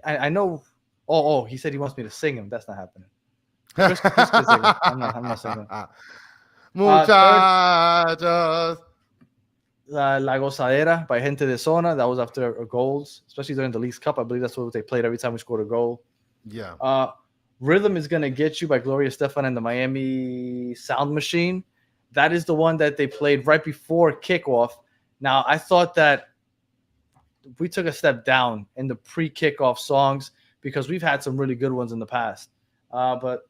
I know. Oh, he said he wants me to sing him. That's not happening. Chris can sing it. I'm not singing. Muchachos. La Gozadera by Gente de Zona. That was after goals, especially during the Leagues Cup. I believe that's what they played every time we scored a goal. Yeah. Rhythm is Gonna Get You by Gloria Estefan and the Miami Sound Machine. That is the one that they played right before kickoff. Now, I thought that we took a step down in the pre-kickoff songs because we've had some really good ones in the past. But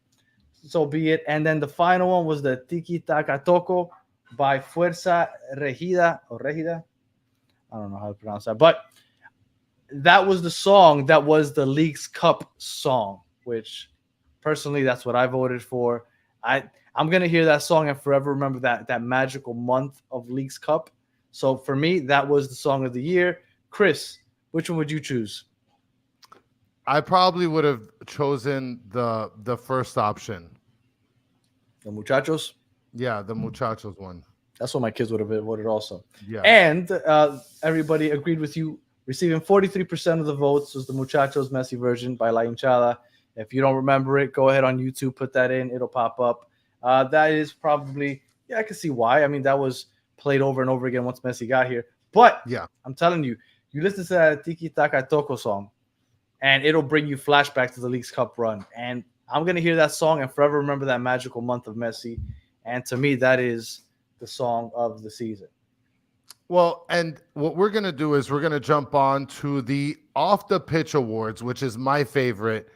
so be it. And then the final one was the Tiki Taka Toko by Fuerza Regida or Regida. I don't know how to pronounce that. But that was the song that was the Leagues Cup song, which personally, that's what I voted for. I'm going to hear that song and forever remember that magical month of Leagues Cup. So for me, that was the song of the year. Chris, which one would you choose? I probably would have chosen the first option. The Muchachos? Yeah, the Muchachos one. That's what my kids would have voted also. Yeah. And everybody agreed with you receiving 43% of the votes was the Muchachos Messi version by La Hinchada. If you don't remember it, go ahead on YouTube, put that in. It'll pop up. That is probably, I can see why. I mean, that was played over and over again once Messi got here. But yeah, I'm telling you, you listen to that Tiki Taka Toko song, and it'll bring you flashbacks to the League's Cup run. And I'm going to hear that song and forever remember that magical month of Messi. And to me, that is the song of the season. Well, and what we're going to do is we're going to jump on to the Off the Pitch Awards, which is my favorite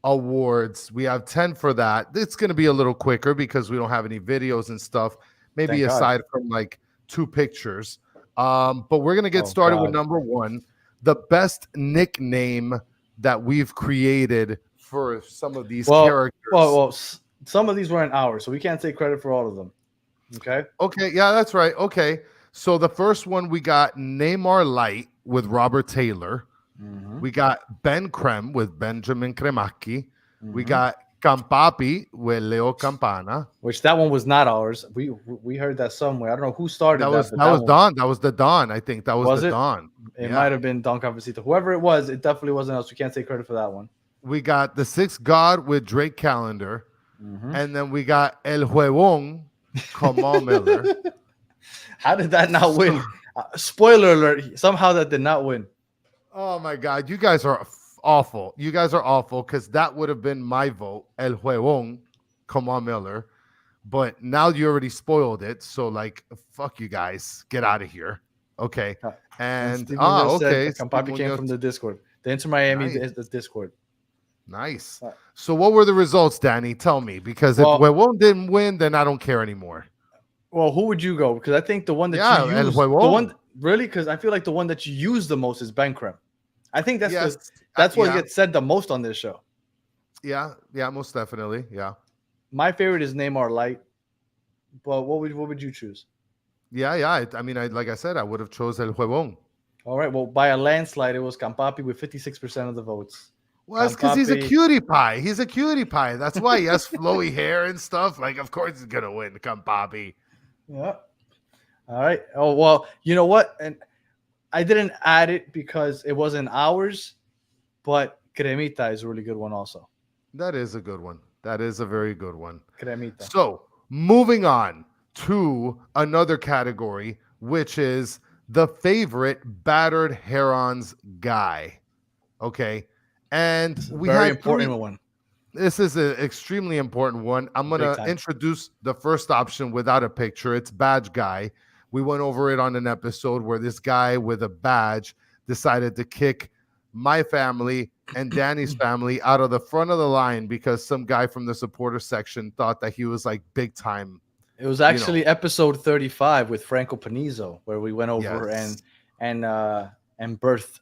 awards. We have 10 for that. It's going to be a little quicker because we don't have any videos and stuff, maybe aside from like 2 pictures. But we're going to get started with number 1, the best nickname that we've created for some of these characters. Well, some of these weren't ours, so we can't take credit for all of them. Okay, yeah, that's right. Okay, so the first one, we got Neymar Light with Robert Taylor. We got Ben Creme with Benjamin Cremacchi. We got Campapi with Leo Campana. Which that one was not ours. We heard that somewhere. I don't know who started that. That was Don. That was the Don. I think that was the Don. It might have been Don Cafecito. Whoever it was, it definitely wasn't us. We can't take credit for that one. We got the Sixth God with Drake Calendar. And then we got El Huevón, Kamal Miller. How did that not win? Spoiler alert. Somehow that did not win. Oh, my God. You guys are awful. You guys are awful because that would have been my vote, El Huevón, Kamal Miller. But now you already spoiled it. So, like, fuck you guys. Get out of here. Okay. And okay. Campapi came from the Discord. The Inter Miami is the Discord. Nice. So what were the results, Danny? Tell me, because if Huevón didn't win, then I don't care anymore. Well, who would you go? Because I think the one that you used, the one really, because I feel like the one that you use the most is Ben Creme. I think that's what gets said the most on this show. Yeah, most definitely. Yeah. My favorite is Neymar Light, but what would you choose? Yeah. I mean, like I said, I would have chose El Huevón. All right. Well, by a landslide, it was Campapi with 56% of the votes. Well, that's because he's a cutie pie. He's a cutie pie. That's why he has flowy hair and stuff. Like, of course he's gonna win. Campapi. Yeah. All right. Oh well, you know what? And I didn't add it because it wasn't ours, but Cremita is a really good one also. That is a good one. That is a very good one. Cremita. So moving on to another category, which is the favorite Battered Herons guy. Okay. And we have important one. This is an extremely important one. I'm going to introduce the first option without a picture. It's badge guy. We went over it on an episode where this guy with a badge decided to kick my family and Danny's family out of the front of the line because some guy from the supporter section thought that he was like big time. It was actually episode 35 with Franco Panizo where we went over and birthed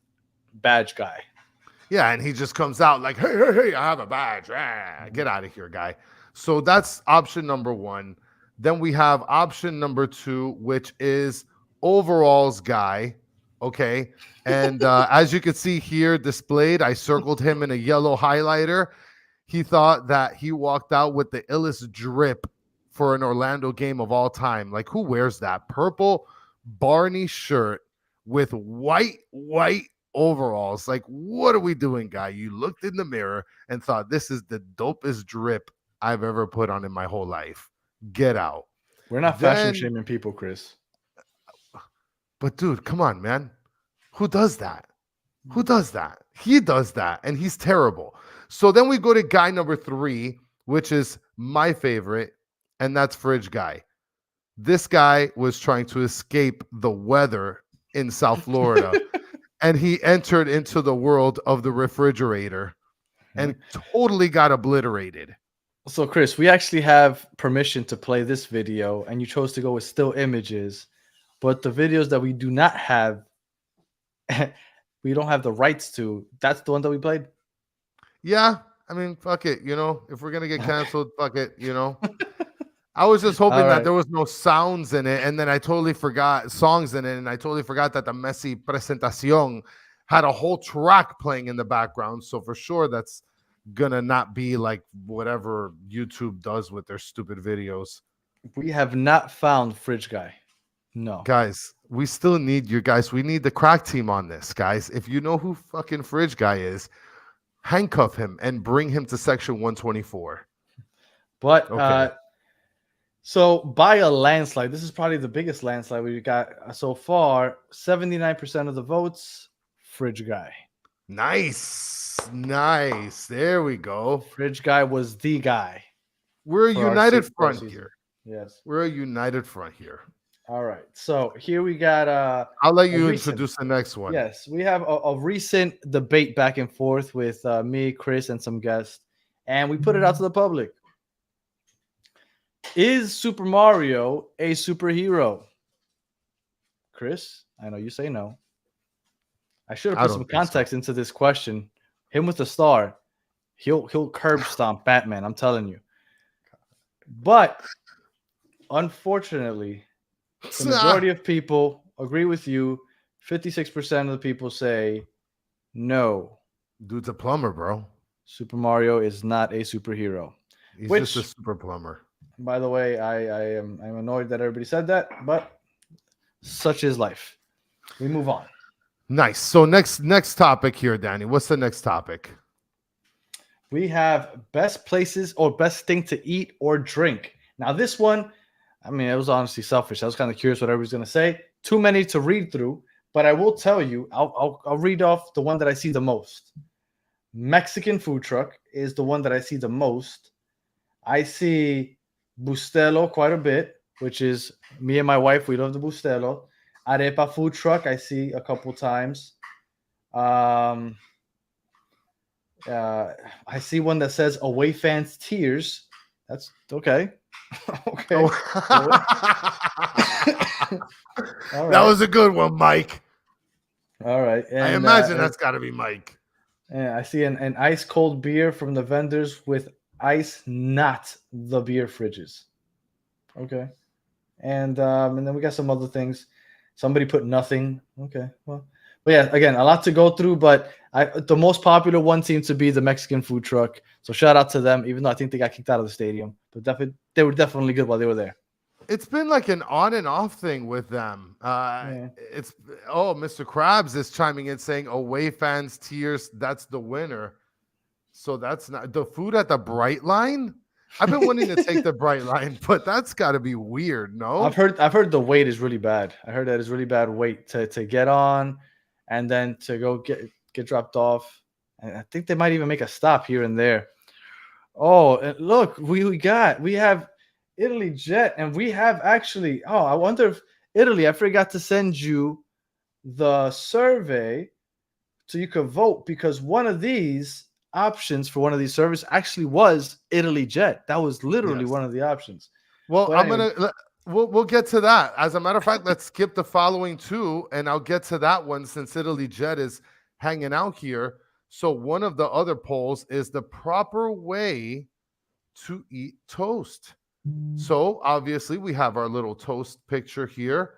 badge guy. Yeah, and he just comes out like, hey, I have a badge. Get out of here, guy. So that's option number 1. Then we have option number 2, which is overalls guy. Okay. And as you can see here displayed, I circled him in a yellow highlighter. He thought that he walked out with the illest drip for an Orlando game of all time. Like, who wears that? Purple Barney shirt with white overalls. Like, what are we doing, guy? You looked in the mirror and thought, this is the dopest drip I've ever put on in my whole life. Get out. We're not fashion shaming people, Chris. But dude, come on, man. Who does that? Who does that? He does that, and he's terrible. So then we go to guy number 3, which is my favorite, and that's Fridge Guy. This guy was trying to escape the weather in South Florida. And he entered into the world of the refrigerator and totally got obliterated. So, Chris, we actually have permission to play this video, and you chose to go with still images. But the videos that we do not have, we don't have the rights to. That's the one that we played? Yeah. I mean, fuck it. If we're going to get canceled, fuck it, I was just hoping that there was no sounds in it, and then I totally forgot songs in it, and I totally forgot that the Messi Presentación had a whole track playing in the background. So for sure, that's gonna not be like whatever YouTube does with their stupid videos. We have not found Fridge Guy. No. Guys, we still need you guys. We need the crack team on this, guys. If you know who fucking Fridge Guy is, handcuff him and bring him to section 124. But Okay. so by a landslide, this is probably the biggest landslide we got so far. 79% of the votes, Fridge Guy. Nice. There we go. Fridge Guy was the guy. We're a for our united Super Bowl front season. here. Yes. We're a united front here. All right. So here we got I'll let a you recent- introduce the next one. Yes, we have a recent debate back and forth with me, Chris, and some guests, and we put it out to the public. Is Super Mario a superhero? Chris, I know you say no. I should have put some context into this question. Him with the star, he'll curb stomp Batman. I'm telling you. But unfortunately, the majority of people agree with you. 56% of the people say no. Dude's a plumber, bro. Super Mario is not a superhero. He's just a super plumber. By the way, I'm annoyed that everybody said that, but such is life. We move on. Nice. So next topic here, Danny. What's the next topic? We have best places or best thing to eat or drink. Now, this one, I mean, it was honestly selfish. I was kind of curious what everybody's going to say. Too many to read through, but I will tell you, I'll read off the one that I see the most. Mexican food truck is the one that I see the most. I see Bustelo quite a bit, which is me and my wife. We love the Bustelo. Arepa food truck, I see a couple times. I see one that says away fans tears. That's okay. Okay. Oh. All right. That was a good one, Mike. All right. And, I imagine that's got to be Mike. Yeah, I see an ice cold beer from the vendors with ice, not the beer fridges. Okay. And then we got some other things. Somebody put nothing. Okay. Well, but yeah, again, a lot to go through, but the most popular one seems to be the Mexican food truck. So shout out to them, even though I think they got kicked out of the stadium. But they were definitely good while they were there. It's been like an on and off thing with them. It's Mr. Krabs is chiming in saying away fans tears, that's the winner. So that's not the food at the Bright Line. I've been wanting to take the Bright Line, but that's got to be weird. No, I've heard the wait is really bad. I heard that it's really bad wait to get on, and then to go get dropped off. And I think they might even make a stop here and there. Oh, and look, we have Italy Jet, and we have actually. Oh, I wonder if Italy. I forgot to send you the survey so you could vote, because one of these options for one of these servers actually was Italy Jet. That was literally one of the options. Well, but anyway. we'll get to that. As a matter of fact, let's skip the following two, and I'll get to that one since Italy Jet is hanging out here. So one of the other polls is the proper way to eat toast. So obviously we have our little toast picture here,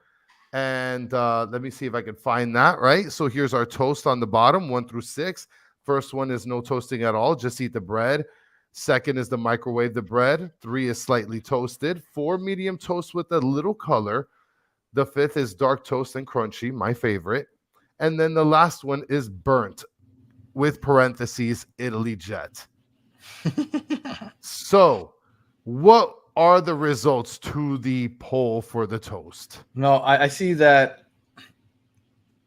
and let me see if I can find that. Right. So here's our toast on the bottom, 1 through 6. First one is no toasting at all. Just eat the bread. Second is the microwave the bread. 3 is slightly toasted. 4, medium toast with a little color. The 5th is dark toast and crunchy, my favorite. And then the last one is burnt, with parentheses, Italy Jet. So what are the results to the poll for the toast? No, I see that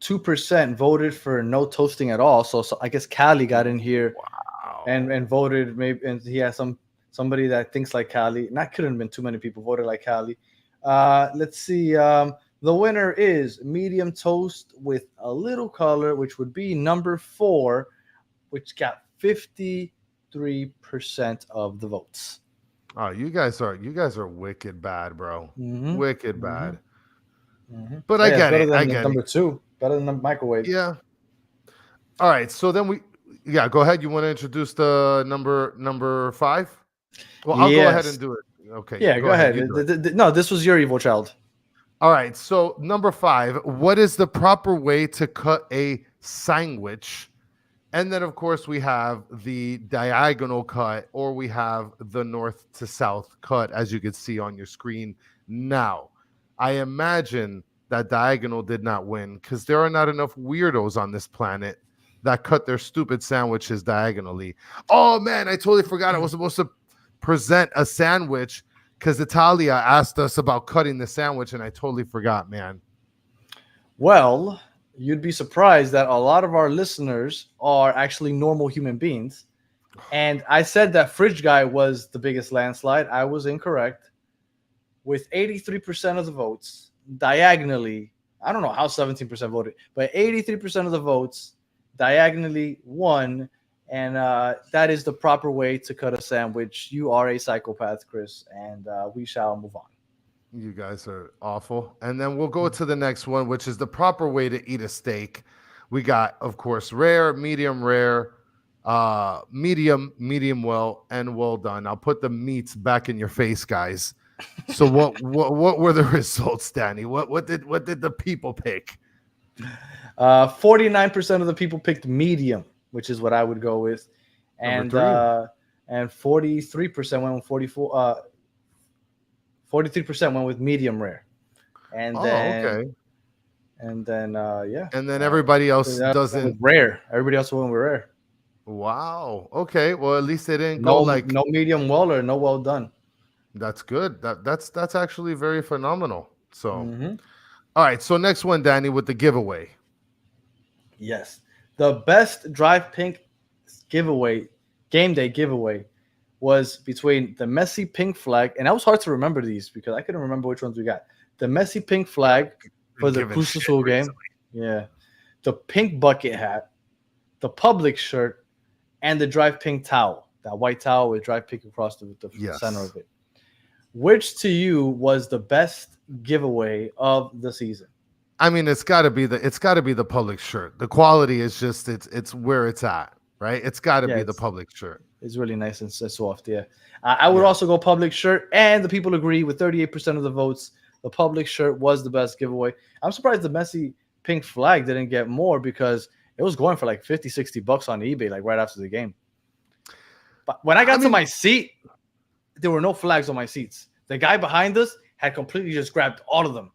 2% voted for no toasting at all. So I guess Cali got in here and voted. Maybe, and he has somebody that thinks like Cali. Not couldn't have been too many people voted like Cali. Let's see. The winner is medium toast with a little color, which would be number 4, which got 53% of the votes. Oh, you guys are wicked bad, bro. Mm-hmm. Wicked bad. Mm-hmm. But I get it. I get number it. 2, better than the microwave. Yeah. All right. So then go ahead. You want to introduce the number 5? Well, I'll go ahead and do it. Okay. Yeah, go ahead. No, this was your evil child. All right. So number 5, what is the proper way to cut a sandwich? And then, of course, we have the diagonal cut, or we have the north to south cut, as you can see on your screen now. I imagine that Diagonal did not win because there are not enough weirdos on this planet that cut their stupid sandwiches diagonally. Oh man, I totally forgot I was supposed to present a sandwich because Italia asked us about cutting the sandwich, and I totally forgot, man. Well, you'd be surprised that a lot of our listeners are actually normal human beings. And I said that Fridge Guy was the biggest landslide. I was incorrect. With 83% of the votes, diagonally, I don't know how 17% voted, but 83% of the votes diagonally won. And that is the proper way to cut a sandwich. You are a psychopath, Chris, and we shall move on. You guys are awful. And then we'll go to the next one, which is the proper way to eat a steak. We got, of course, rare, medium, medium well, and well done. I'll put the meats back in your face, guys. So what were the results, Danny? What did the people pick? 49% of the people picked medium, which is what I would go with, and 43% went with 43% went with medium rare, and then yeah, and then everybody else doesn't rare. Everybody else went with rare. Wow. Okay. Well, at least they didn't no, go like no medium well or no well done. That's good. That's actually very phenomenal. So, all right. So next one, Danny, with the giveaway. Yes, the best Drive Pink giveaway, game day giveaway, was between the Messi pink flag, and that was hard to remember these because I couldn't remember which ones we got. The Messi pink flag for the Cruz Azul game, yeah, the pink bucket hat, the Public shirt, and the Drive Pink towel. That white towel with Drive Pink across the center of it. Which to you was the best giveaway of the season? I mean, it's got to be the Public shirt. The quality is just it's where it's at, right? It's got to be the Public shirt. It's really nice and soft. Yeah, I would also go Public shirt, and the people agree with 38% of the votes. The Public shirt was the best giveaway. I'm surprised the Messi pink flag didn't get more because it was going for like $50-$60 on eBay, like right after the game. But when I got to my seat, there were no flags on my seats. The guy behind us had completely just grabbed all of them.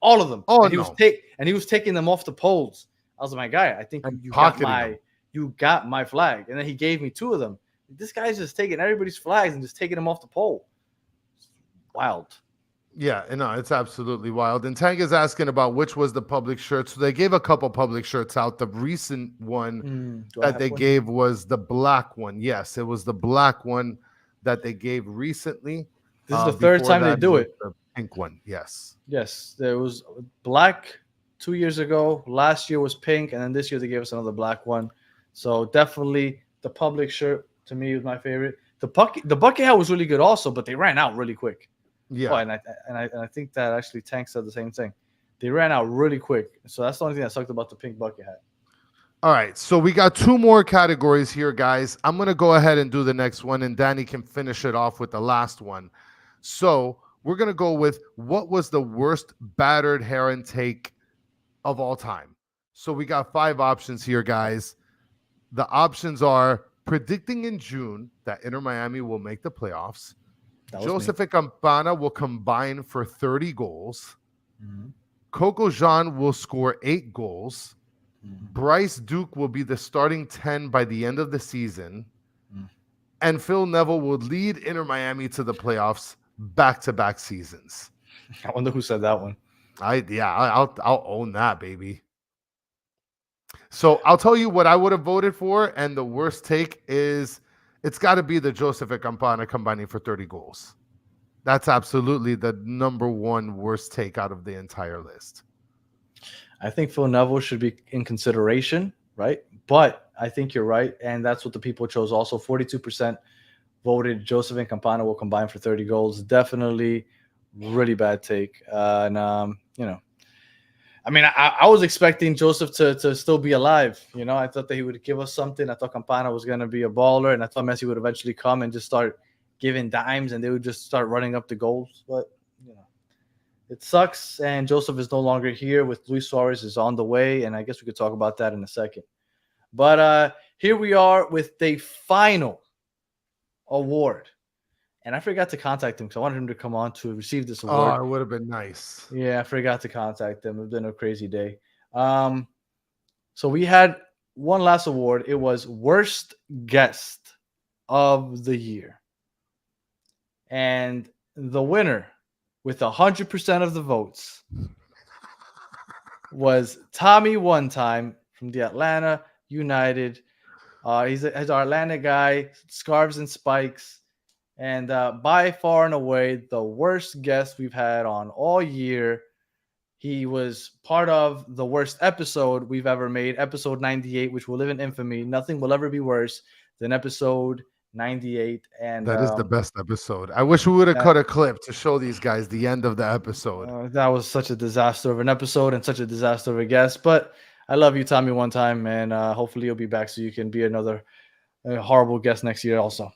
Oh, and he was taking them off the poles. I was like, my guy, I think you got my flag. And then he gave me 2 of them. This guy's just taking everybody's flags and just taking them off the pole. Wild. Yeah, no, it's absolutely wild. And Tank is asking about which was the Public shirt. So they gave a couple Public shirts out. The recent one that they gave was the black one. Yes, it was the black one that they gave recently. This is the third time they do it. The pink one, yes. Yes, there was black 2 years ago. Last year was pink, and then this year they gave us another black one. So definitely the Public shirt to me was my favorite. The bucket hat was really good also, but they ran out really quick. Yeah, and I think that actually Tank said the same thing. They ran out really quick, so that's the only thing that sucked about the pink bucket hat. All right, so we got 2 more categories here, guys. I'm gonna go ahead and do the next one, and Danny can finish it off with the last one. So we're gonna go with what was the worst battered heron take of all time. So we got 5 options here, guys. The options are predicting in June that Inter Miami will make the playoffs. Joseph and Campana will combine for 30 goals. Coco Jean will score 8 goals. Bryce Duke will be the starting 10 by the end of the season. And Phil Neville will lead Inter Miami to the playoffs back-to-back seasons. I wonder who said that one. I'll own that, baby. So I'll tell you what I would have voted for, and the worst take is it's got to be the Joseph and Campana combining for 30 goals. That's absolutely the number one worst take out of the entire list. I think Phil Neville should be in consideration, right? But I think you're right, and that's what the people chose also. 42% voted Joseph and Campana will combine for 30 goals. Definitely really bad take. I mean, I was expecting Joseph to still be alive. You know, I thought that he would give us something. I thought Campana was going to be a baller, and I thought Messi would eventually come and just start giving dimes, and they would just start running up the goals. But, you know, it sucks, and Joseph is no longer here. With Luis Suarez is on the way, and I guess we could talk about that in a second. But here we are with the final award, and I forgot to contact him because I wanted him to come on to receive this award. Oh, it would have been nice. Yeah, I forgot to contact him. It's been a crazy day. So we had one last award. It was Worst Guest of the Year. And the winner with 100% of the votes was Tommy One Time from the Atlanta United. He's our Atlanta guy, scarves and spikes. And by far and away, the worst guest we've had on all year. He was part of the worst episode we've ever made, episode 98, which will live in infamy. Nothing will ever be worse than episode 98. And that is the best episode. I wish we would have cut a clip to show these guys the end of the episode. That was such a disaster of an episode and such a disaster of a guest. But I love you, Tommy, one time. And hopefully you'll be back so you can be another horrible guest next year also.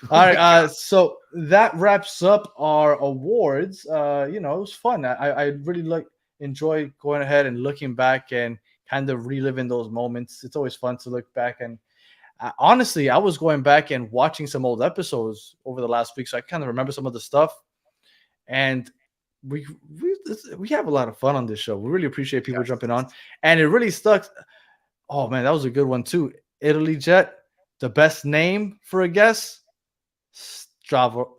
All right. So that wraps up our awards. It was fun. I really enjoy going ahead and looking back and kind of reliving those moments. It's always fun to look back. And honestly, I was going back and watching some old episodes over the last week, so I kind of remember some of the stuff. And we have a lot of fun on this show. We really appreciate people jumping on, and it really stuck. Oh man, that was a good one too. Italy Jet, the best name for a guest, Stavros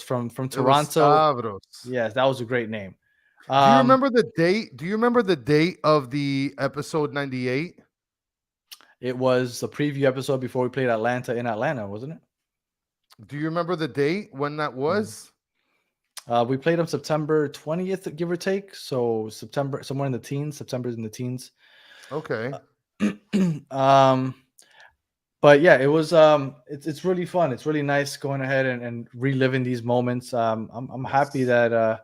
from Toronto. Stavros. Yes, that was a great name. Do you remember the date? Do you remember the date of the episode 98? It was the preview episode before we played Atlanta in Atlanta, wasn't it? Do you remember the date when that was? We played on September 20th, give or take. So September, somewhere in the teens. September's in the teens. Okay. But yeah, it was it's really fun. It's really nice going ahead and reliving these moments. I'm happy that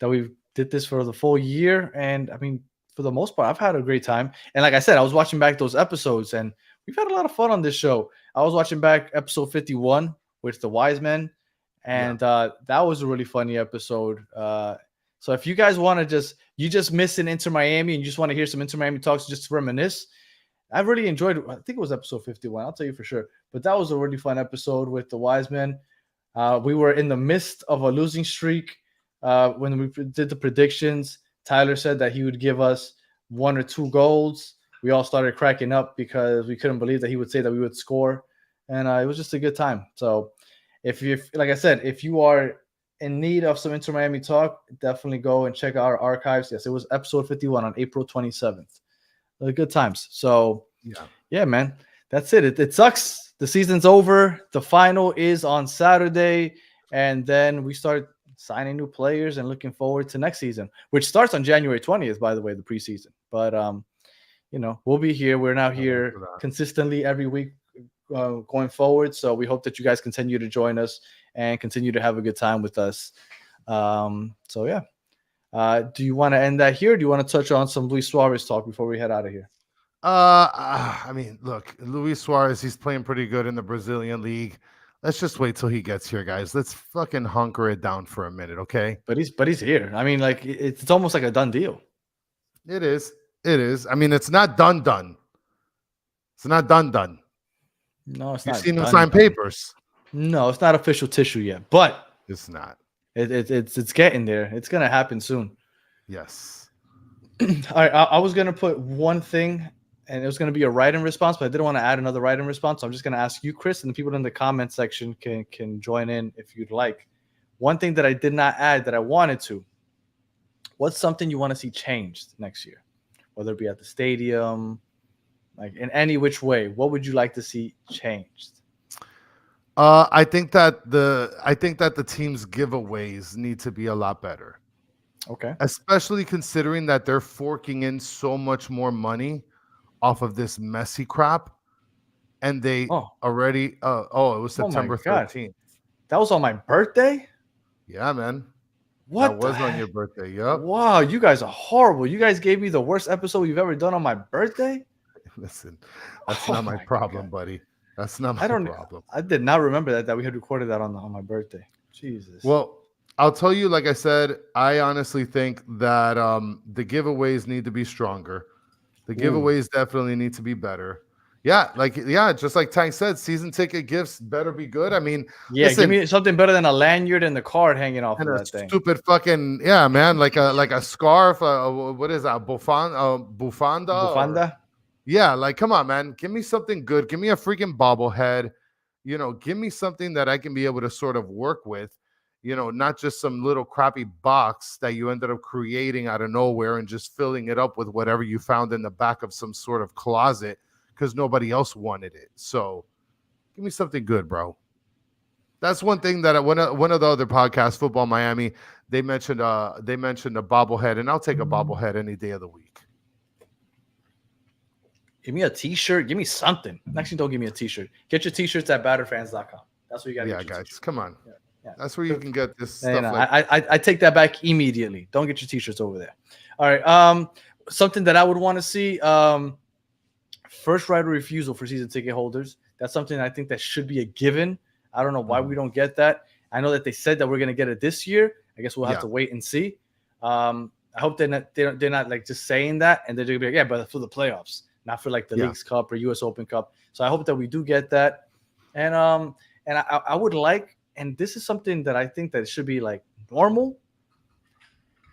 we did this for the full year, and I mean, for the most part, I've had a great time. And like I said, I was watching back those episodes, and we've had a lot of fun on this show. I was watching back episode 51 with the Wise Men, and that was a really funny episode. So if you guys want to you just missed an Inter Miami and you just want to hear some Inter Miami talks just to reminisce, I really enjoyed it. I think it was episode 51. I'll tell you for sure. But that was a really fun episode with the Wise Men. We were in the midst of a losing streak when we did the predictions. Tyler said that he would give us 1 or 2 goals. We all started cracking up because we couldn't believe that he would say that we would score. And it was just a good time. So like I said, if you are in need of some Inter Miami talk, definitely go and check out our archives. Yes, it was episode 51 on April 27th. Good times. So yeah, man, that's it. It sucks. The season's over. The final is on Saturday, and then we start signing new players and looking forward to next season, which starts on January 20th, by the way, the preseason. But we'll be here. We're now here consistently every week going forward. So we hope that you guys continue to join us and continue to have a good time with us. So yeah. Do you want to end that here? Or do you want to touch on some Luis Suarez talk before we head out of here? I mean, look, Luis Suarez, he's playing pretty good in the Brazilian league. Let's just wait till he gets here, guys. Let's fucking hunker it down for a minute, okay? But he's here. I mean, like it's almost like a done deal. It is. I mean, it's not done. It's not done. No, it's You've not. You've seen him sign papers. No, it's not official tissue yet, but it's not. It's getting there. It's gonna happen soon. Yes. All right. I was gonna put one thing, and it was gonna be a write-in response, but I didn't want to add another write-in response. So I'm just gonna ask you, Chris, and the people in the comment section can join in if you'd like. One thing that I did not add that I wanted to. What's something you want to see changed next year, whether it be at the stadium, like in any which way? What would you like to see changed? I think that the team's giveaways need to be a lot better. Okay. Especially considering that they're forking in so much more money off of this messy crap. And they already it was September 13th. That was on my birthday? Yeah, man. What? That was on your birthday. Yep. Wow, you guys are horrible. You guys gave me the worst episode you've ever done on my birthday? Listen, that's not my problem, buddy. That's not my problem. I did not remember that we had recorded that on my birthday. Jesus. Well, I'll tell you, like I said, I honestly think that the giveaways need to be stronger. The giveaways definitely need to be better. Yeah, just like Tank said, season ticket gifts better be good. I mean, Yeah, listen, give me something better than a lanyard and the card hanging off and of a that thing. stupid fucking man, like a scarf. What is that? Bufanda. Bufanda. Yeah, like come on, man. Give me something good. Give me a freaking bobblehead. Give me something that I can be able to sort of work with. Not just some little crappy box that you ended up creating out of nowhere and just filling it up with whatever you found in the back of some sort of closet because nobody else wanted it. So give me something good, bro. That's one thing that one of the other podcasts, Football Miami, they mentioned a bobblehead, and I'll take a bobblehead any day of the week. Give me a t-shirt. Give me something. Actually, don't give me a t-shirt. Get your t-shirts at batterfans.com. That's what you got to get. Yeah, guys, t-shirt. come on. Yeah. That's where you can get this stuff. Like I take that back immediately. Don't get your t-shirts over there. All right. Something that I would want to see. First right of refusal for season ticket holders. That's something I think that should be a given. I don't know why we don't get that. I know that they said that we're going to get it this year. I guess we'll have to wait and see. I hope they're not like just saying that and they're going to be like, yeah, but for the playoffs, not for like the Leagues Cup or US Open Cup. So I hope that we do get that. And I would like, and this is something that I think that it should be like normal,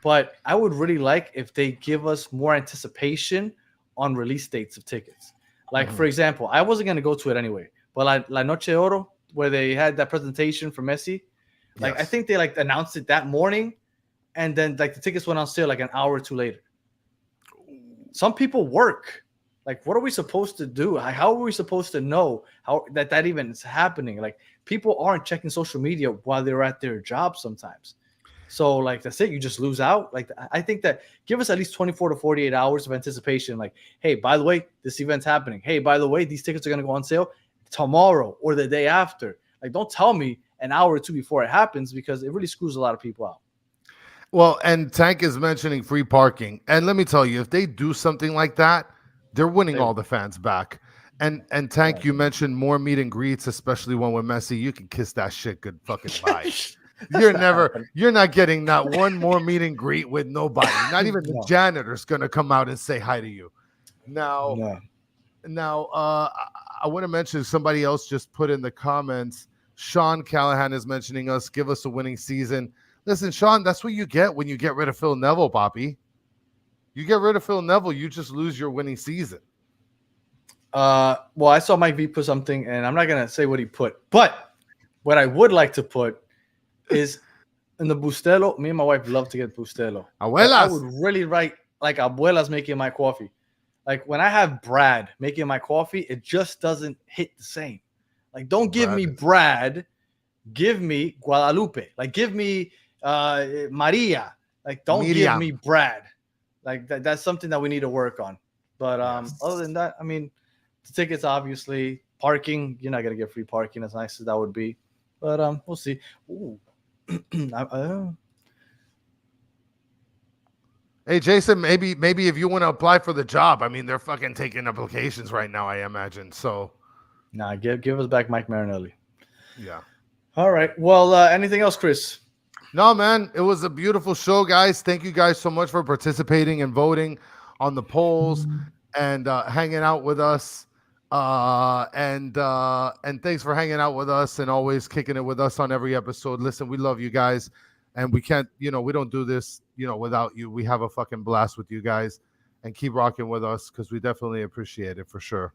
but I would really like if they give us more anticipation on release dates of tickets. Like, for example, I wasn't going to go to it anyway, but La Noche de Oro, where they had that presentation for Messi, like I think they like announced it that morning, and then like the tickets went on sale like an hour or two later. Some people work. Like, what are we supposed to do? How are we supposed to know how that even is happening? Like, people aren't checking social media while they're at their job sometimes. So, like, that's it. You just lose out. Like, I think that give us at least 24 to 48 hours of anticipation. Like, hey, by the way, this event's happening. Hey, by the way, these tickets are going to go on sale tomorrow or the day after. Like, don't tell me an hour or two before it happens, because it really screws a lot of people out. Well, and Tank is mentioning free parking. And let me tell you, if they do something like that, they're winning all the fans back. And Tank, you mentioned more meet and greets, especially one with Messi. You can kiss that shit good fucking bye. You're not getting not one more meet and greet with nobody. Not even the janitor's gonna come out and say hi to you. Now, I want to mention somebody else just put in the comments. Sean Callahan is mentioning us. Give us a winning season. Listen, Sean, that's what you get when you get rid of Phil Neville, Poppy. You get rid of Phil Neville, you just lose your winning season. Well, I saw Mike V put something, and I'm not going to say what he put. But what I would like to put is in the Bustelo. Me and my wife love to get Bustelo. Abuelas. I would really write like Abuelas making my coffee. Like when I have Brad making my coffee, it just doesn't hit the same. Like, don't give me Brad. Give me Guadalupe. Like, give me Maria. Like, don't give me Brad. Like that's something that we need to work on. But other than that, I mean, the tickets, obviously, parking, you're not gonna get free parking, as nice as that would be. But we'll see. Ooh. Hey Jason, maybe if you want to apply for the job, I mean, they're fucking taking applications right now, I imagine. So give us back Mike Marinelli. Yeah. All right. Well, anything else, Chris? No, man, it was a beautiful show, guys. Thank you guys so much for participating and voting on the polls and hanging out with us. And thanks for hanging out with us and always kicking it with us on every episode. Listen, we love you guys, and we can't, we don't do this, without you. We have a fucking blast with you guys, and keep rocking with us because we definitely appreciate it for sure.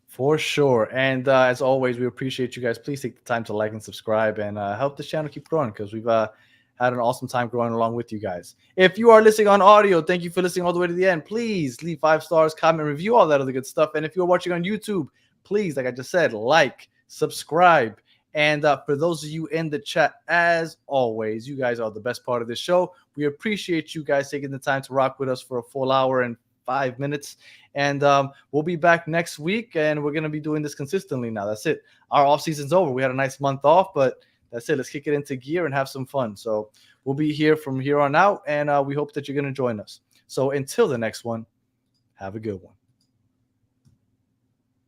For sure. And as always, we appreciate you guys. Please take the time to like and subscribe and help this channel keep growing, because we've had an awesome time growing along with you guys. If you are listening on audio, thank you for listening all the way to the end. Please leave 5 stars, comment, review, all that other good stuff. And if you're watching on YouTube, please, like I just said, like, subscribe. And for those of you in the chat, as always, you guys are the best part of this show. We appreciate you guys taking the time to rock with us for a full hour and 5 minutes. And we'll be back next week, and we're going to be doing this consistently now. That's it. Our off season's over. We had a nice month off, but that's it. Let's kick it into gear and have some fun. So we'll be here from here on out, and we hope that you're going to join us. So until the next one, have a good one.